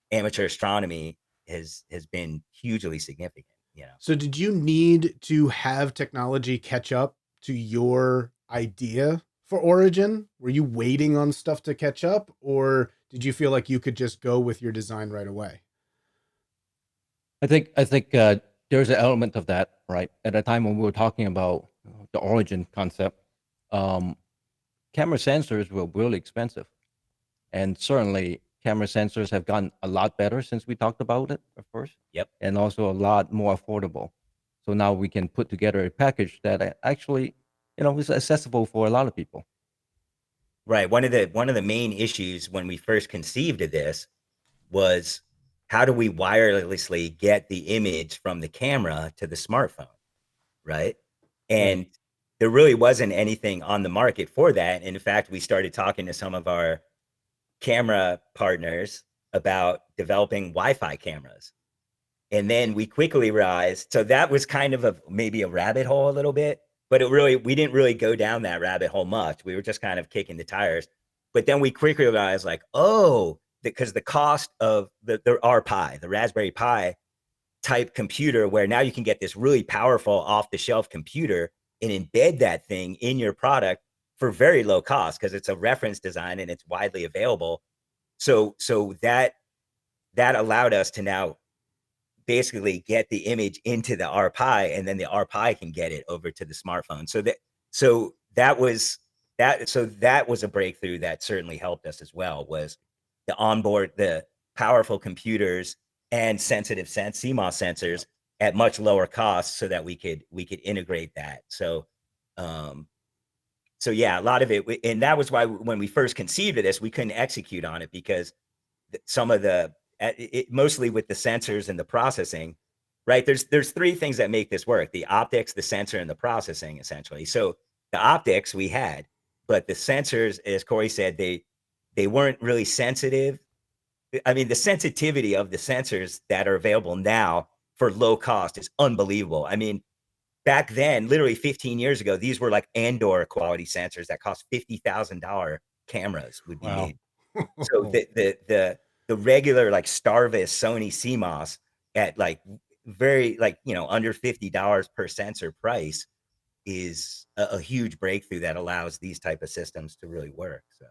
amateur astronomy has been hugely significant. So did you need to have technology catch up to your idea for Origin? Were you waiting on stuff to catch up, or did you feel like you could just go with your design right away? I think there's an element of that, right? At the time when we were talking about the Origin concept, camera sensors were really expensive, and certainly camera sensors have gotten a lot better since we talked about it at first. Yep. And also a lot more affordable. So now we can put together a package that actually, is accessible for a lot of people. Right. One of the main issues when we first conceived of this was, how do we wirelessly get the image from the camera to the smartphone, right? And there really wasn't anything on the market for that. And in fact, we started talking to some of our camera partners about developing Wi-Fi cameras. And then we quickly realized, so that was kind of maybe a rabbit hole a little bit, but we didn't really go down that rabbit hole much. We were just kind of kicking the tires. But then we quickly realized, like, because the cost of the RPi, the Raspberry Pi type computer, where now you can get this really powerful off-the-shelf computer and embed that thing in your product for very low cost, because it's a reference design and it's widely available. So that allowed us to now basically get the image into the RPi, and then the RPi can get it over to the smartphone. So that was a breakthrough that certainly helped us as well, was the powerful computers and sensitive CMOS sensors at much lower cost, so that we could integrate that. So yeah, a lot of it, and that was why when we first conceived of this, we couldn't execute on it, because some of mostly with the sensors and the processing, right? There's three things that make this work: the optics, the sensor, and the processing, essentially. So the optics we had, but the sensors, as Corey said, they weren't really sensitive. I mean, the sensitivity of the sensors that are available now for low cost is unbelievable. I mean, back then, literally 15 years ago, these were like Andor quality sensors that cost $50,000 cameras would be made. So the regular like Starvis Sony CMOS at like very under $50 per sensor price is a huge breakthrough that allows these type of systems to really work. So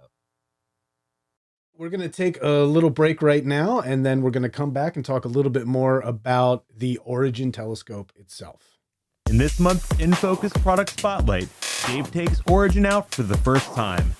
we're going to take a little break right now, and then we're going to come back and talk a little bit more about the Origin telescope itself. In this month's In Focus product spotlight, Dave takes Origin out for the first time.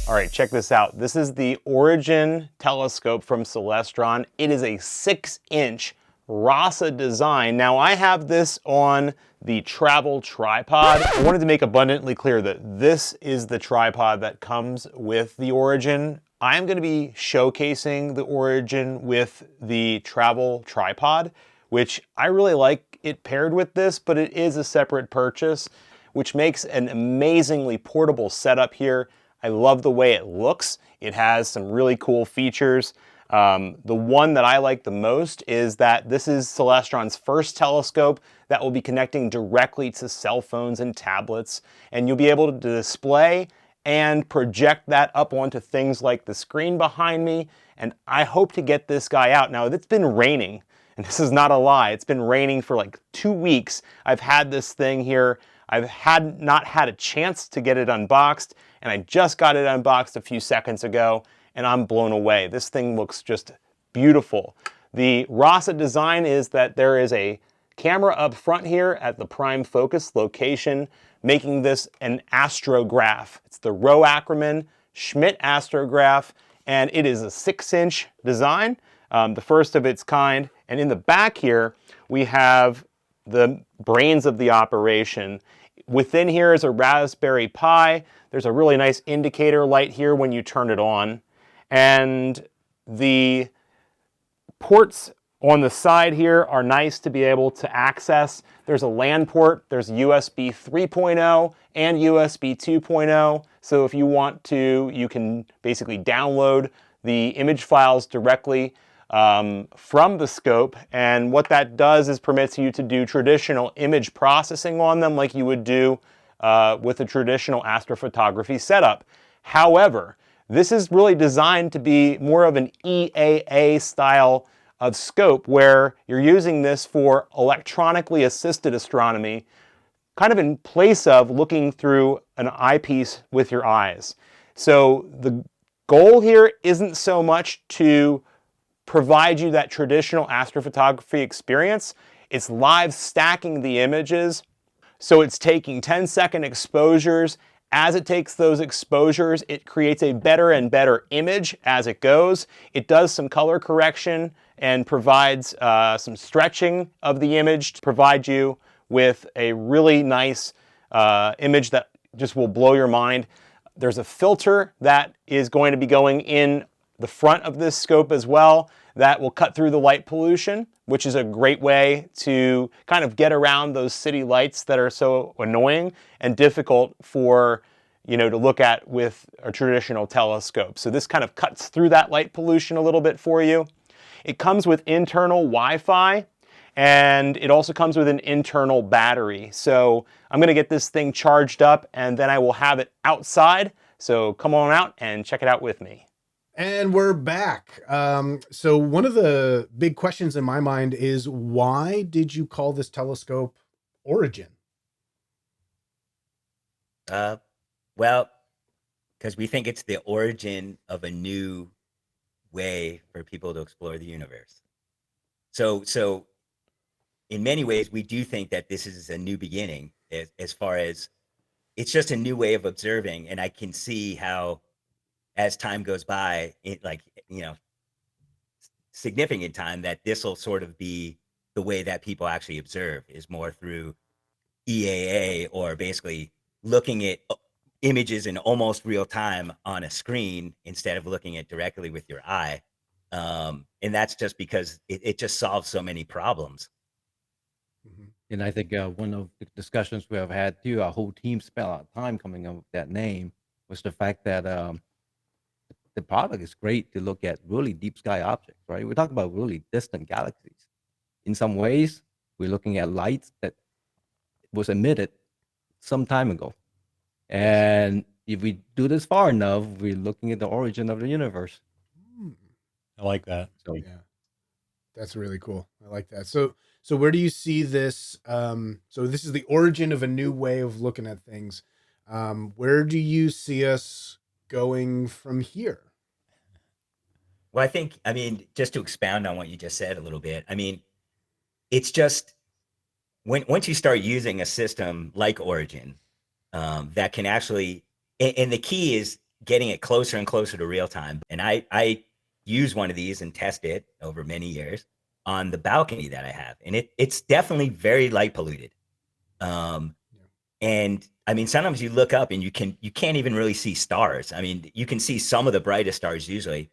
All right, check this out. This is the Origin telescope from Celestron. It is a 6-inch RASA design. Now, I have this on the travel tripod. I wanted to make abundantly clear that this is the tripod that comes with the Origin. I'm going to be showcasing the Origin with the travel tripod, which I really like it paired with this, but it is a separate purchase, which makes an amazingly portable setup here. I love the way it looks. It has some really cool features. The one that I like the most is that this is Celestron's first telescope that will be connecting directly to cell phones and tablets, and you'll be able to display and project that up onto things like the screen behind me. And I hope to get this guy out. Now, it's been raining, and this is not a lie. It's been raining for like 2 weeks. I've had this thing here. I've not had a chance to get it unboxed, and I just got it unboxed a few seconds ago, and I'm blown away. This thing looks just beautiful. The RASA design is that there is a camera up front here at the prime focus location, making this an astrograph. It's the Rowe Ackerman Schmidt astrograph, and it is a 6-inch design, the first of its kind. And in the back here, we have the brains of the operation. Within here is a Raspberry Pi. There's a really nice indicator light here when you turn it on. And the ports On the side here are nice to be able to access. There's a LAN port, there's USB 3.0 and USB 2.0. So if you want to, you can basically download the image files directly from the scope. And what that does is permits you to do traditional image processing on them like you would do with a traditional astrophotography setup. However, this is really designed to be more of an EAA style of scope where you're using this for electronically assisted astronomy, kind of in place of looking through an eyepiece with your eyes. So the goal here isn't so much to provide you that traditional astrophotography experience. It's live stacking the images. So it's taking 10-second exposures. As it takes those exposures, it creates a better and better image as it goes. It does some color correction and provides some stretching of the image to provide you with a really nice image that just will blow your mind. There's a filter that is going to be going in the front of this scope as well that will cut through the light pollution, which is a great way to kind of get around those city lights that are so annoying and difficult for, you know, to look at with a traditional telescope. So this kind of cuts through that light pollution a little bit for you. It comes with internal Wi-Fi, and it also comes with an internal battery. So I'm gonna get this thing charged up and then I will have it outside. So come on out and check it out with me. And we're back. So one of the big questions in my mind is, why did you call this telescope Origin? Well, because we think it's the origin of a new way for people to explore the universe. So in many ways, we do think that this is a new beginning as far as it's just a new way of observing. And I can see how, as time goes by, it, like, you know, significant time, that this will sort of be the way that people actually observe, is more through EAA, or basically looking at images in almost real time on a screen instead of looking at directly with your eye. And that's just because it just solves so many problems. And I think one of the discussions we have had too, our whole team spent a lot of time coming up with that name, was the fact that the product is great to look at really deep sky objects, right? We're talking about really distant galaxies. In some ways, we're looking at light that was emitted some time ago. And if we do this far enough, we're looking at the origin of the universe. I like that. So Yeah, that's really cool. I like that. So where do you see this? So this is the origin of a new way of looking at things. Where do you see us going from here? Well, I mean, just to expound on what you just said a little bit, I mean, it's just once you start using a system like Origin, that can actually, and the key is getting it closer and closer to real time. And I use one of these and test it over many years on the balcony that I have, and it's definitely very light polluted. And I mean, sometimes you look up and you can't even really see stars. I mean, you can see some of the brightest stars usually,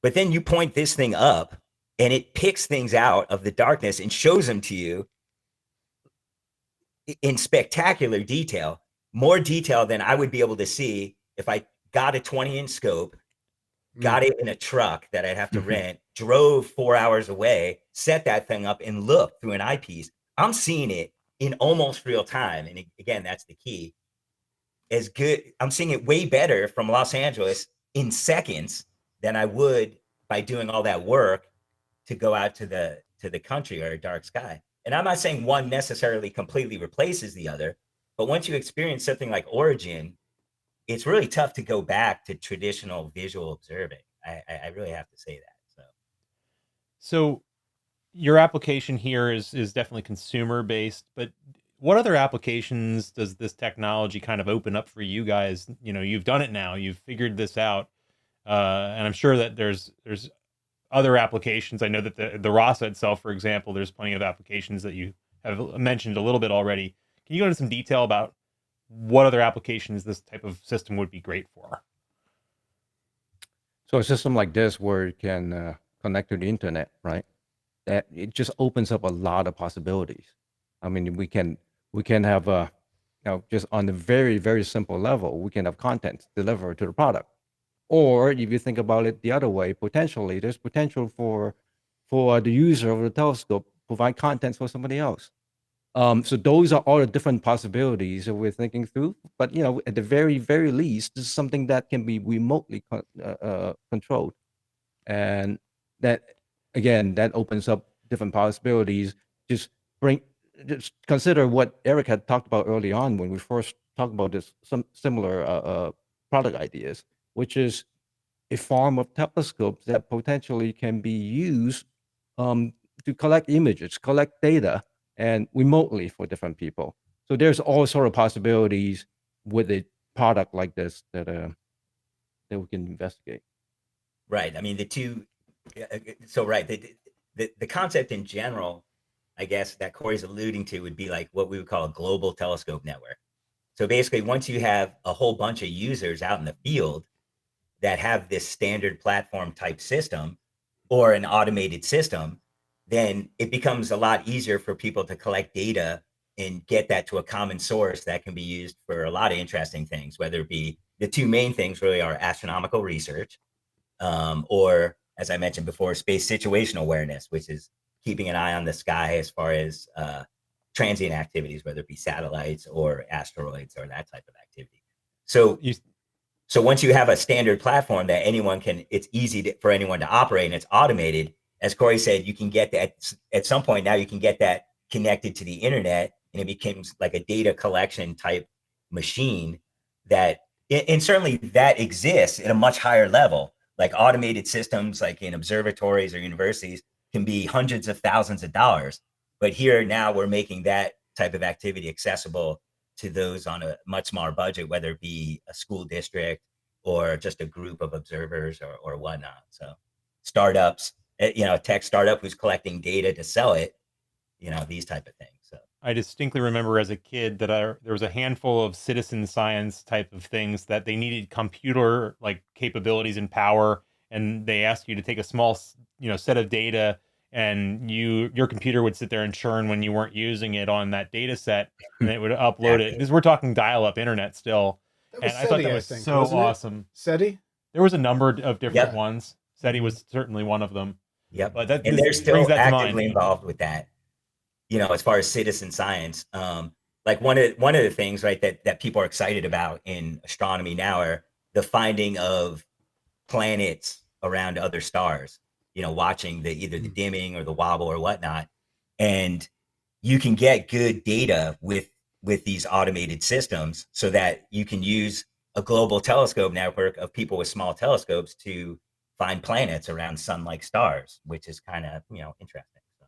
but then you point this thing up and it picks things out of the darkness and shows them to you in spectacular detail, more detail than I would be able to see if I got a 20-inch scope, got it in a truck that I'd have to rent, drove 4 hours away, set that thing up and looked through an eyepiece. I'm seeing it in almost real time. And again, that's the key. As good, I'm seeing it way better from Los Angeles in seconds than I would by doing all that work to go out to the country or a dark sky. And I'm not saying one necessarily completely replaces the other, but once you experience something like Origin, it's really tough to go back to traditional visual observing. I really have to say that. So your application here is definitely consumer based, but what other applications does this technology kind of open up for you guys? You know, you've done it now, you've figured this out, and I'm sure that there's other applications. I know that the RASA itself, for example, there's plenty of applications that you have mentioned a little bit already. Can you go into some detail about what other applications this type of system would be great for? So a system like this where it can connect to the internet, right? that it just opens up a lot of possibilities. I mean, we can have just on the very, very simple level, we can have content delivered to the product. Or if you think about it the other way, potentially there's potential for the user of the telescope provide content for somebody else. So those are all the different possibilities that we're thinking through. But at the very, very least, this is something that can be remotely controlled, and that again, that opens up different possibilities. Just consider what Eric had talked about early on when we first talked about this, some similar product ideas, which is a form of telescopes that potentially can be used to collect images, collect data, and remotely for different people. So there's all sort of possibilities with a product like this that we can investigate. Right. I mean, the two. So right, the concept in general, I guess that Corey's alluding to would be like what we would call a global telescope network. So basically, once you have a whole bunch of users out in the field that have this standard platform type system or an automated system, then it becomes a lot easier for people to collect data and get that to a common source that can be used for a lot of interesting things, whether it be the two main things really are astronomical research, or as I mentioned before, space situational awareness, which is keeping an eye on the sky as far as transient activities, whether it be satellites or asteroids or that type of activity. So once you have a standard platform that anyone can, it's easy for anyone to operate and it's automated. As Corey said, you can get that at some point now, you can get that connected to the internet and it becomes like a data collection type machine that, and certainly that exists at a much higher level. Like automated systems like in observatories or universities can be hundreds of thousands of dollars. But here now we're making that type of activity accessible to those on a much smaller budget, whether it be a school district or just a group of observers or whatnot. So startups, a tech startup who's collecting data to sell it, these type of things. So I distinctly remember as a kid that there was a handful of citizen science type of things that they needed computer like capabilities and power, and they asked you to take a small set of data, and your computer would sit there and churn when you weren't using it on that data set, and it would upload it, because we're talking dial-up internet still. And I thought that was so awesome. SETI? There was a number of different ones. SETI was certainly one of them. Yep. But that, and this they're still brings that to actively mind. involved with that. As far as citizen science, like one of the things, right, that people are excited about in astronomy now are the finding of planets around other stars. Watching either the dimming or the wobble or whatnot, and you can get good data with these automated systems, so that you can use a global telescope network of people with small telescopes to find planets around sun-like stars, which is kind of interesting. So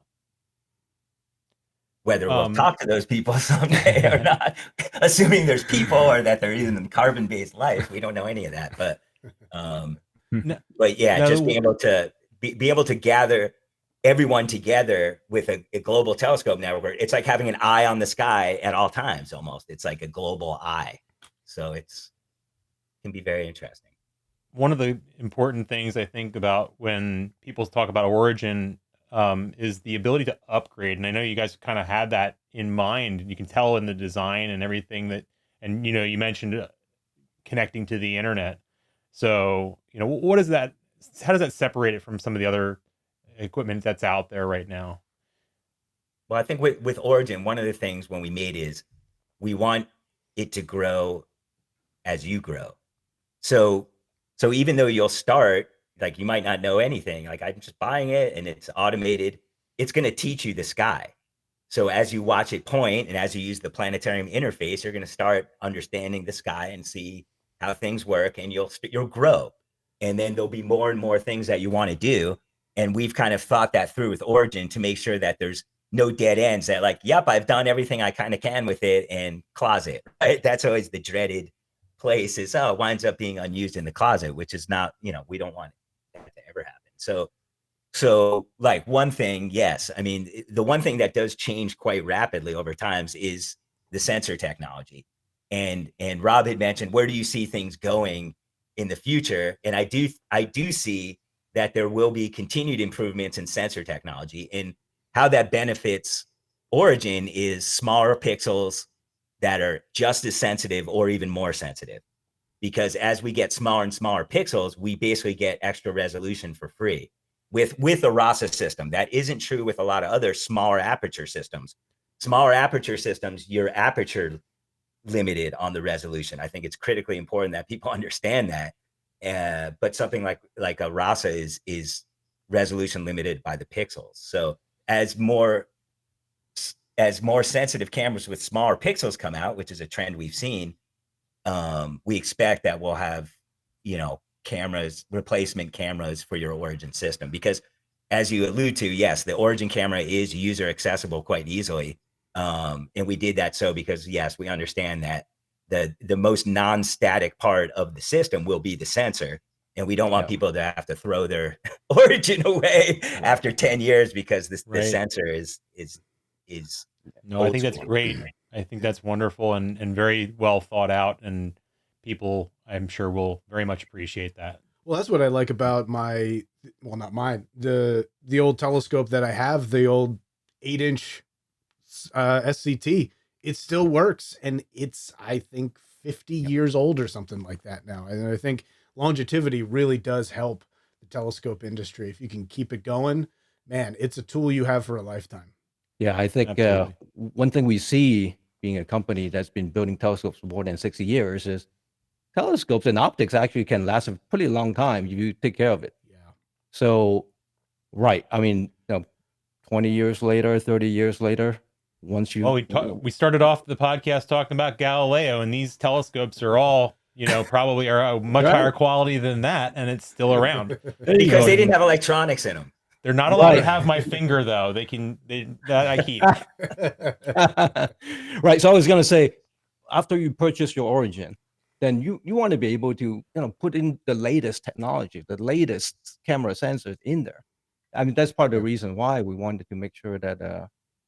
whether we'll talk to those people someday or not, assuming there's people or that they're even carbon-based life, we don't know any of that. But but yeah, just being able to be able to gather everyone together with a global telescope network. It's like having an eye on the sky at all times. Almost, it's like a global eye. So can be very interesting. One of the important things I think about when people talk about Origin is the ability to upgrade. And I know you guys kind of had that in mind. You can tell in the design and everything that, and you mentioned connecting to the internet. So, what is that? How does that separate it from some of the other equipment that's out there right now? Well, I think with Origin, one of the things when we made is we want it to grow as you grow. So even though you'll start, like you might not know anything, like I'm just buying it and it's automated, it's going to teach you the sky. So as you watch it point and as you use the planetarium interface, you're going to start understanding the sky and see how things work, and you'll grow. And then there'll be more and more things that you want to do. And we've kind of thought that through with Origin to make sure that there's no dead ends, that like, yep, I've done everything I kind of can with it, and closet, right? That's always the dreaded place, is it winds up being unused in the closet, which is not, we don't want that to ever happen. So like one thing, yes, I mean, the one thing that does change quite rapidly over time is the sensor technology. And Rob had mentioned, where do you see things going in the future? And I do see that there will be continued improvements in sensor technology, and how that benefits Origin is smaller pixels that are just as sensitive or even more sensitive. Because as we get smaller and smaller pixels, we basically get extra resolution for free with a RASA system. That isn't true with a lot of other smaller aperture systems. Smaller aperture systems, your aperture limited on the resolution. I think it's critically important that people understand that. But something like a RASA is resolution limited by the pixels. So as more sensitive cameras with smaller pixels come out, which is a trend we've seen, we expect that we'll have, replacement cameras for your Origin system, because as you allude to, yes, the Origin camera is user accessible quite easily. And we did that because, yes, we understand that the most non-static part of the system will be the sensor. And we don't want people to have to throw their Origin away after 10 years because the sensor is No, I think that's great. I think that's wonderful and very well thought out, and people, I'm sure, will very much appreciate that. Well, that's what I like about not mine, the old telescope that I have, the old 8-inch SCT. It still works, and it's, I think, 50 years old or something like that now. And I think longevity really does help the telescope industry. If you can keep it going, man, it's a tool you have for a lifetime. Yeah, I think one thing we see being a company that's been building telescopes for more than 60 years is telescopes and optics actually can last a pretty long time if you take care of it. Yeah. So, right. I mean, 20 years later, 30 years later, once you... we started off the podcast talking about Galileo, and these telescopes are all, probably are much higher quality than that, and it's still around. Because they didn't have electronics in them. They're not allowed to have my finger, though. That I keep. Right. So I was going to say, after you purchase your Origin, then you want to be able to, put in the latest technology, the latest camera sensors in there. I mean, that's part of the reason why we wanted to make sure that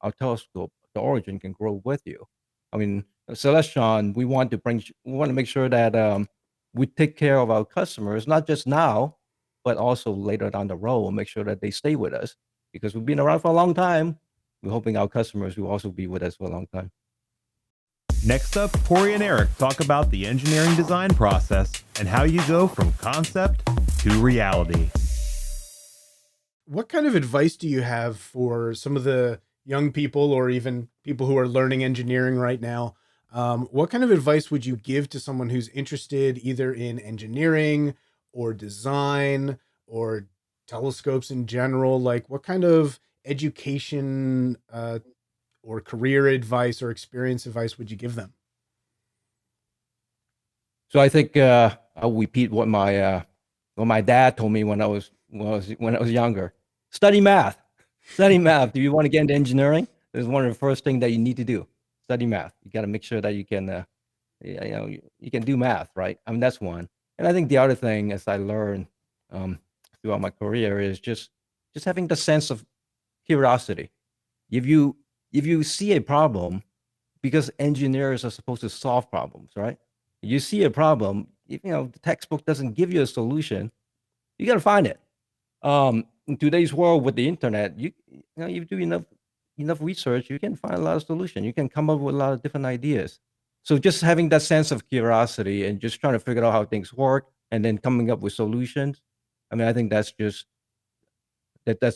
our telescope, the Origin, can grow with you. I mean, Celestron, we want to make sure that we take care of our customers, not just now, but also later down the road, and make sure that they stay with us, because we've been around for a long time. We're hoping our customers will also be with us for a long time. Next up, Corey and Eric talk about the engineering design process and how you go from concept to reality. What kind of advice do you have for some of the young people, or even people who are learning engineering right now? What kind of advice would you give to someone who's interested either in engineering or design or telescopes in general? Like, what kind of education or career advice or experience advice would you give them? So I think I'll repeat what my dad told me when I was younger. Study math. Study math. Do you want to get into engineering? This is one of the first things that you need to do. Study math. You got to make sure that you can you can do math, right? I mean, that's one. And I think the other thing, as I learned throughout my career, is just having the sense of curiosity. If you see a problem, because engineers are supposed to solve problems, right? You see a problem, the textbook doesn't give you a solution, you got to find it. In today's world with the internet, you do enough research, you can find a lot of solutions. You can come up with a lot of different ideas. So just having that sense of curiosity and just trying to figure out how things work and then coming up with solutions. I mean, I think that's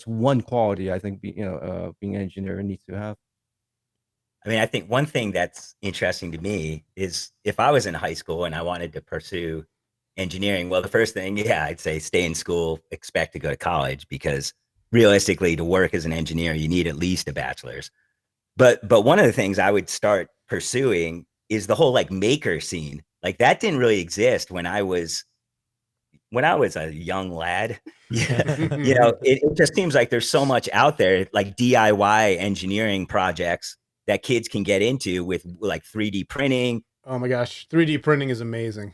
one quality I think being an engineer needs to have. I mean, I think one thing that's interesting to me is if I was in high school and I wanted to pursue engineering, well, the first thing, I'd say stay in school, expect to go to college, because realistically, to work as an engineer, you need at least a bachelor's. But one of the things I would start pursuing is the whole maker scene. Like, that didn't really exist when I was a young lad. It just seems like there's so much out there, like DIY engineering projects that kids can get into with 3D printing. Oh my gosh, 3D printing is amazing.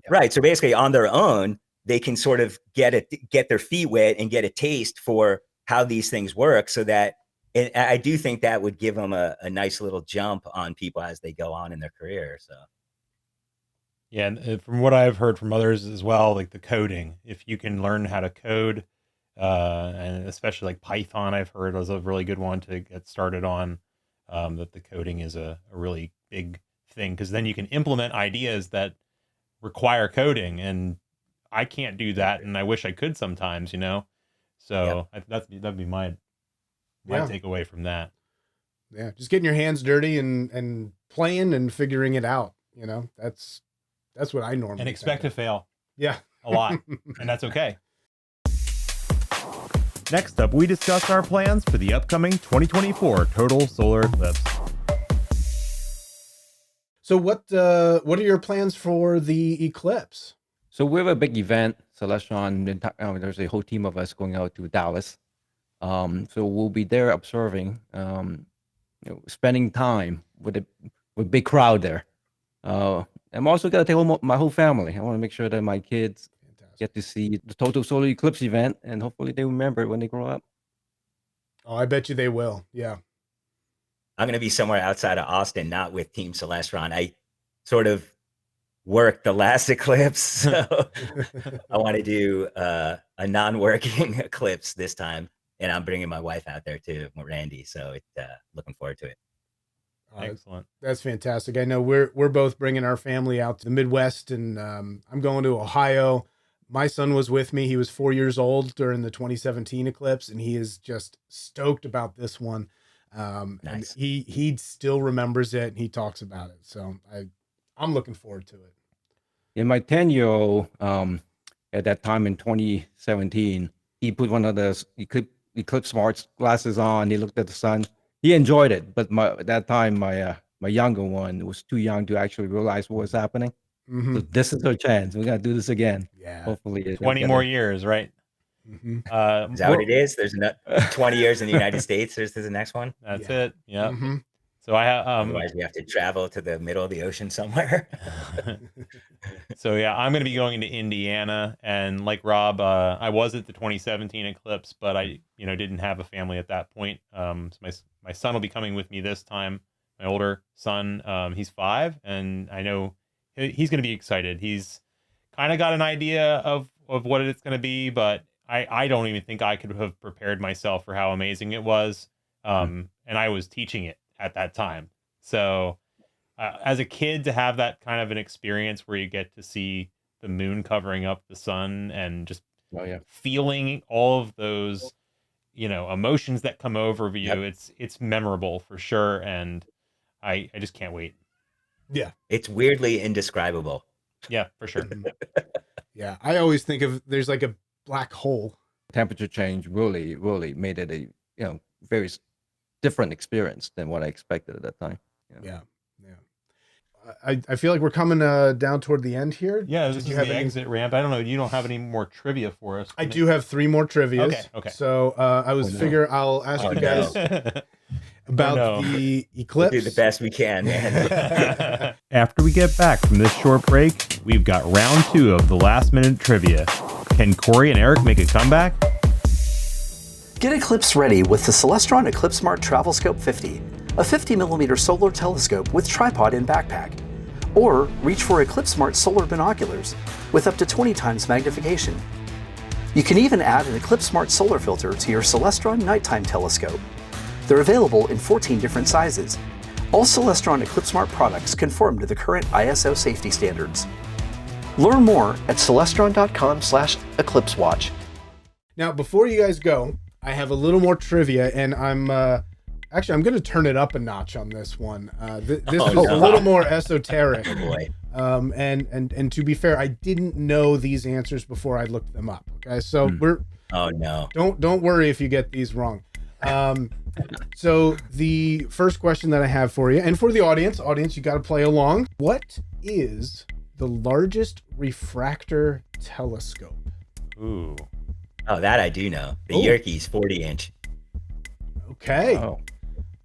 Right. So basically on their own, they can sort of get their feet wet and get a taste for how these things work, so that, and I do think that would give them a nice little jump on people as they go on in their career. So Yeah, and from what I've heard from others as well, like the coding, if you can learn how to code, and especially like Python, I've heard was a really good one to get started on. That the coding is a really big thing because then you can implement ideas that require coding, and I can't do that, and I wish I could sometimes, you know. So that'd be my Yeah. takeaway from that. Yeah, just getting your hands dirty and playing and figuring it out. You know, that's what I normally And expect to think of. fail Yeah, a lot, and that's okay. Next up, we discuss our plans for the upcoming 2024 total solar eclipse. So what are your plans for the eclipse? So we have a big event, Celestron. There's a whole team of us going out to Dallas. So we'll be there observing, spending time with a big crowd there. I'm also gonna take my whole family. I want to make sure that my kids Fantastic. get to see the total solar eclipse event, and hopefully they remember it when they grow up. Oh, I bet you they will. Yeah. I'm going to be somewhere outside of Austin, not with Team Celestron. I sort of worked the last eclipse, so I want to do a non-working eclipse this time, and I'm bringing my wife out there too, Randy. So looking forward to it. Excellent. That's fantastic. I know we're both bringing our family out to the Midwest, and I'm going to Ohio. My son was with me. He was 4 years old during the 2017 eclipse, and he is just stoked about this one. And Nice. he still remembers it, and he talks about it. So I'm looking forward to it. In my 10-year-old, at that time in 2017, he put one of the Eclipse Smart glasses on. He looked at the sun. He enjoyed it, but at that time, my younger one was too young to actually realize what was happening. Mhm. So this is our chance. We're gonna do this again. Yeah. Hopefully, it's 20 more years, right? Mhm. Is that what it is? There's 20 years in the United States. There's the next one. That's Yeah. it. Yeah. Mhm. So I have Otherwise, we have to travel to the middle of the ocean somewhere. so yeah, I'm going to be going to Indiana, and like Rob, I was at the 2017 eclipse, but I didn't have a family at that point. So my son will be coming with me this time. My older son, he's 5, and I know he's going to be excited. He's kind of got an idea of what it's going to be, but I don't even think I could have prepared myself for how amazing it was. And I was teaching it at that time. So as a kid, to have that kind of an experience where you get to see the moon covering up the sun and just feeling all of those, emotions that come over you, it's memorable for sure. And I just can't wait. Yeah. It's weirdly indescribable. Yeah, for sure. Yeah. I always think of there's like a black hole. Temperature change really made it a very different experience than what I expected at that time. Yeah. I feel like we're coming down toward the end here. Yeah, Did this you is have the any- exit ramp. I don't know. You don't have any more trivia for us. I do have 3 more trivias. Okay. So I was figure I'll ask Oh, you no. guys about no. the We'll eclipse. do the best we can, man. After we get back from this short break, we've got round 2 of the last minute trivia. Can Corey and Eric make a comeback? Get Eclipse ready with the Celestron Eclipse Smart Travel Scope 50, a 50mm solar telescope with tripod and backpack. Or reach for Eclipse Smart solar binoculars with up to 20 times magnification. You can even add an Eclipse Smart solar filter to your Celestron nighttime telescope. They're available in 14 different sizes. All Celestron Eclipse Smart products conform to the current ISO safety standards. Learn more at celestron.com/eclipsewatch. Now, before you guys go, I have a little more trivia, and I'm going to turn it up a notch on this one. This Oh, is no. a little more esoteric. Oh boy. And to be fair, I didn't know these answers before I looked them up. Okay, so Oh no. don't worry if you get these wrong. So the first question that I have for you, and for the audience, you got to play along. What is the largest refractor telescope? Ooh. Oh, that I do know. The Oh. Yerkes 40-inch. Okay. Oh,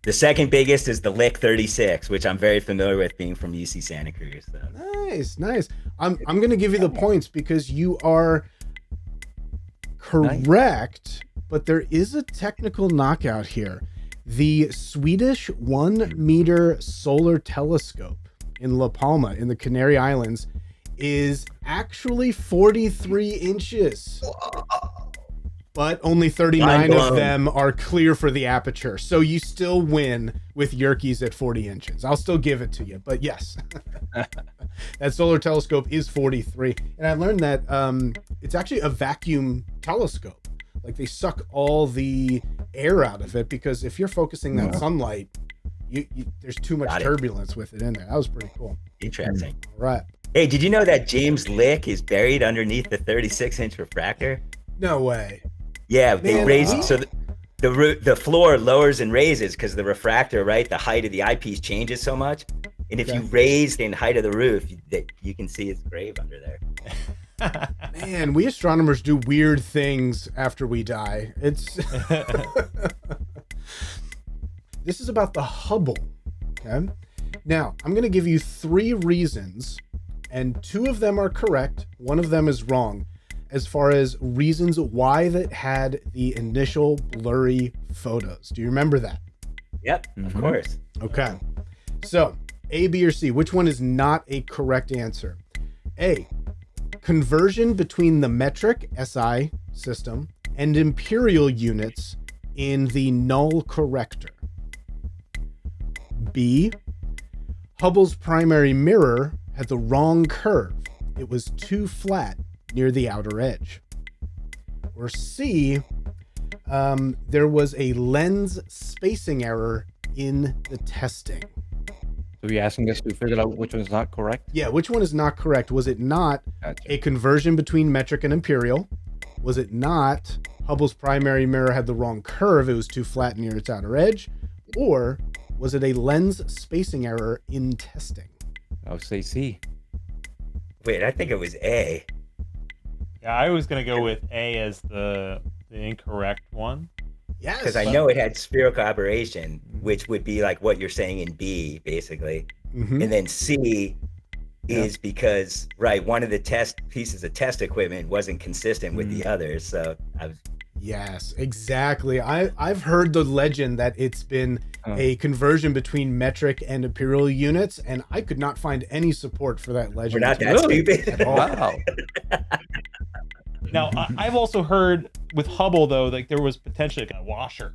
The second biggest is the Lick 36, which I'm very familiar with, being from UC Santa Cruz. So. Nice. I'm going to give you the points because you are correct, but there is a technical knockout here. The Swedish 1 meter solar telescope in La Palma in the Canary Islands is actually 43 inches. But only 39 of Mind-blown. them are clear for the aperture. So you still win with Yerkes at 40 inches. I'll still give it to you. But yes, that solar telescope is 43. And I learned that it's actually a vacuum telescope. Like they suck all the air out of it because if you're focusing that sunlight, you there's too much Got it. turbulence with it in there. That was pretty cool. Interesting. All right. Hey, did you know that James Lick is buried underneath the 36-inch refractor? No way. Yeah, they Man, raise huh? so the floor lowers and raises because the refractor, right? The height of the eyepiece changes so much, and if you Okay. raise the height of the roof, you can see his grave under there. Man, we astronomers do weird things after we die. It's This is about the Hubble. Okay. Now, I'm going to give you 3 reasons, and 2 of them are correct. 1 of them is wrong, as far as reasons why that had the initial blurry photos. Do you remember that? Yep, of Mhm. course. Okay. So, A, B, or C, which one is not a correct answer? A, conversion between the metric SI system and imperial units in the null corrector. B, Hubble's primary mirror had the wrong curve. It was too flat near the outer edge. Or C, there was a lens spacing error in the testing. So you're asking us to figure out which one is not correct? Yeah, which one is not correct? Was it not Gotcha. a conversion between metric and imperial? Was it not Hubble's primary mirror had the wrong curve, it was too flat near its outer edge? Or was it a lens spacing error in testing? I would say C. Wait, I think it was A. Yeah, I was gonna go with A as the incorrect one. Yes. Because I know it had spherical aberration, which would be like what you're saying in B, basically. Mhm. And then C is because, right, one of the test pieces of test equipment wasn't consistent with the others. So I was, Yes, exactly. I've heard the legend that it's been a conversion between metric and imperial units, and I could not find any support for that legend. we're not that Really? stupid. at all. Wow. Now, I've also heard with Hubble though, like there was potentially a washer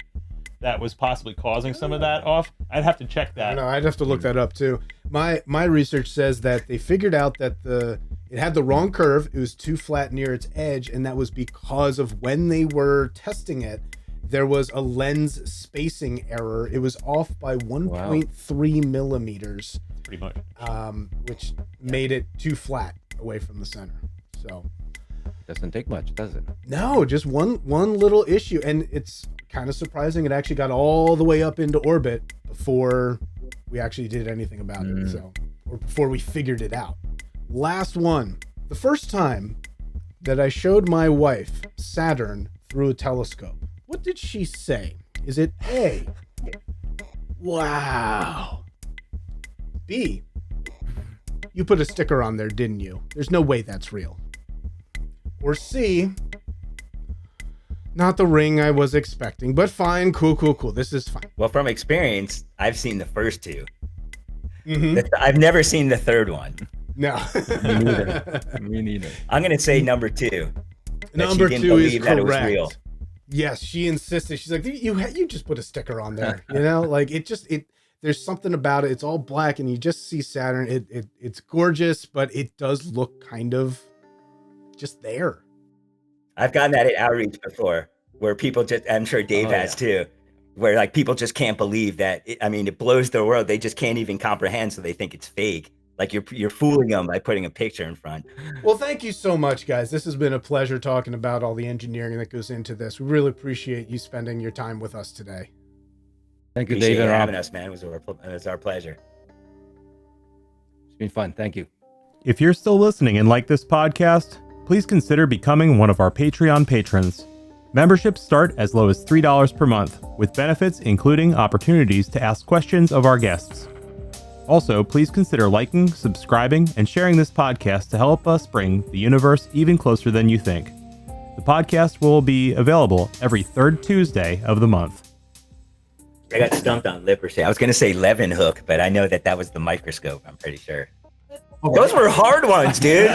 that was possibly causing some of that off. I'd have to check I that. know, I'd have to look that up too. My research says that they figured out that it had the wrong curve. It was too flat near its edge, and that was because of when they were testing it, there was a lens spacing error. It was off by 1.3 millimeters, Pretty much. which made it too flat away from the center. So Doesn't take much, does it? no, just one little issue, and it's kind of surprising. It actually got all the way up into orbit before we actually did anything about it. So, or before we figured it out. Last one. The first time that I showed my wife Saturn through a telescope, what did she say? Is it A, wow? B, you put a sticker on there, didn't you? There's no way that's real. Or C, not the ring I was expecting, but fine, cool. This is fine. Well, from experience, I've seen the first 2. Mhm. I've never seen the third one. No. Me neither. Me neither. I'm going to say number 2. Number she didn't 2 is believe that it was correct. real. Yes, she insisted. She's like, you just put a sticker on there, you know, like it. There's something about it. It's all black, and you just see Saturn. It's gorgeous, but it does look kind of just there. I've gotten that at Outreach before, where people just, I'm sure Dave Oh, has too, where like people just can't believe that. It blows their world. They just can't even comprehend, so they think it's fake. Like you're fooling them by putting a picture in front. Well, thank you so much, guys. This has been a pleasure talking about all the engineering that goes into this. We really appreciate you spending your time with us today. Thank you, Appreciate David. you Rob. having us, man. It was our pleasure. It's been fun. Thank you. If you're still listening and like this podcast, please consider becoming one of our Patreon patrons. Memberships start as low as $3 per month, with benefits including opportunities to ask questions of our guests. Also, please consider liking, subscribing, and sharing this podcast to help us bring the universe even closer than you think. The podcast will be available every third Tuesday of the month. I got stumped on Lippershade. I was going to say Leeuwenhoek, but I know that was the microscope. I'm pretty sure. Those were hard ones, dude.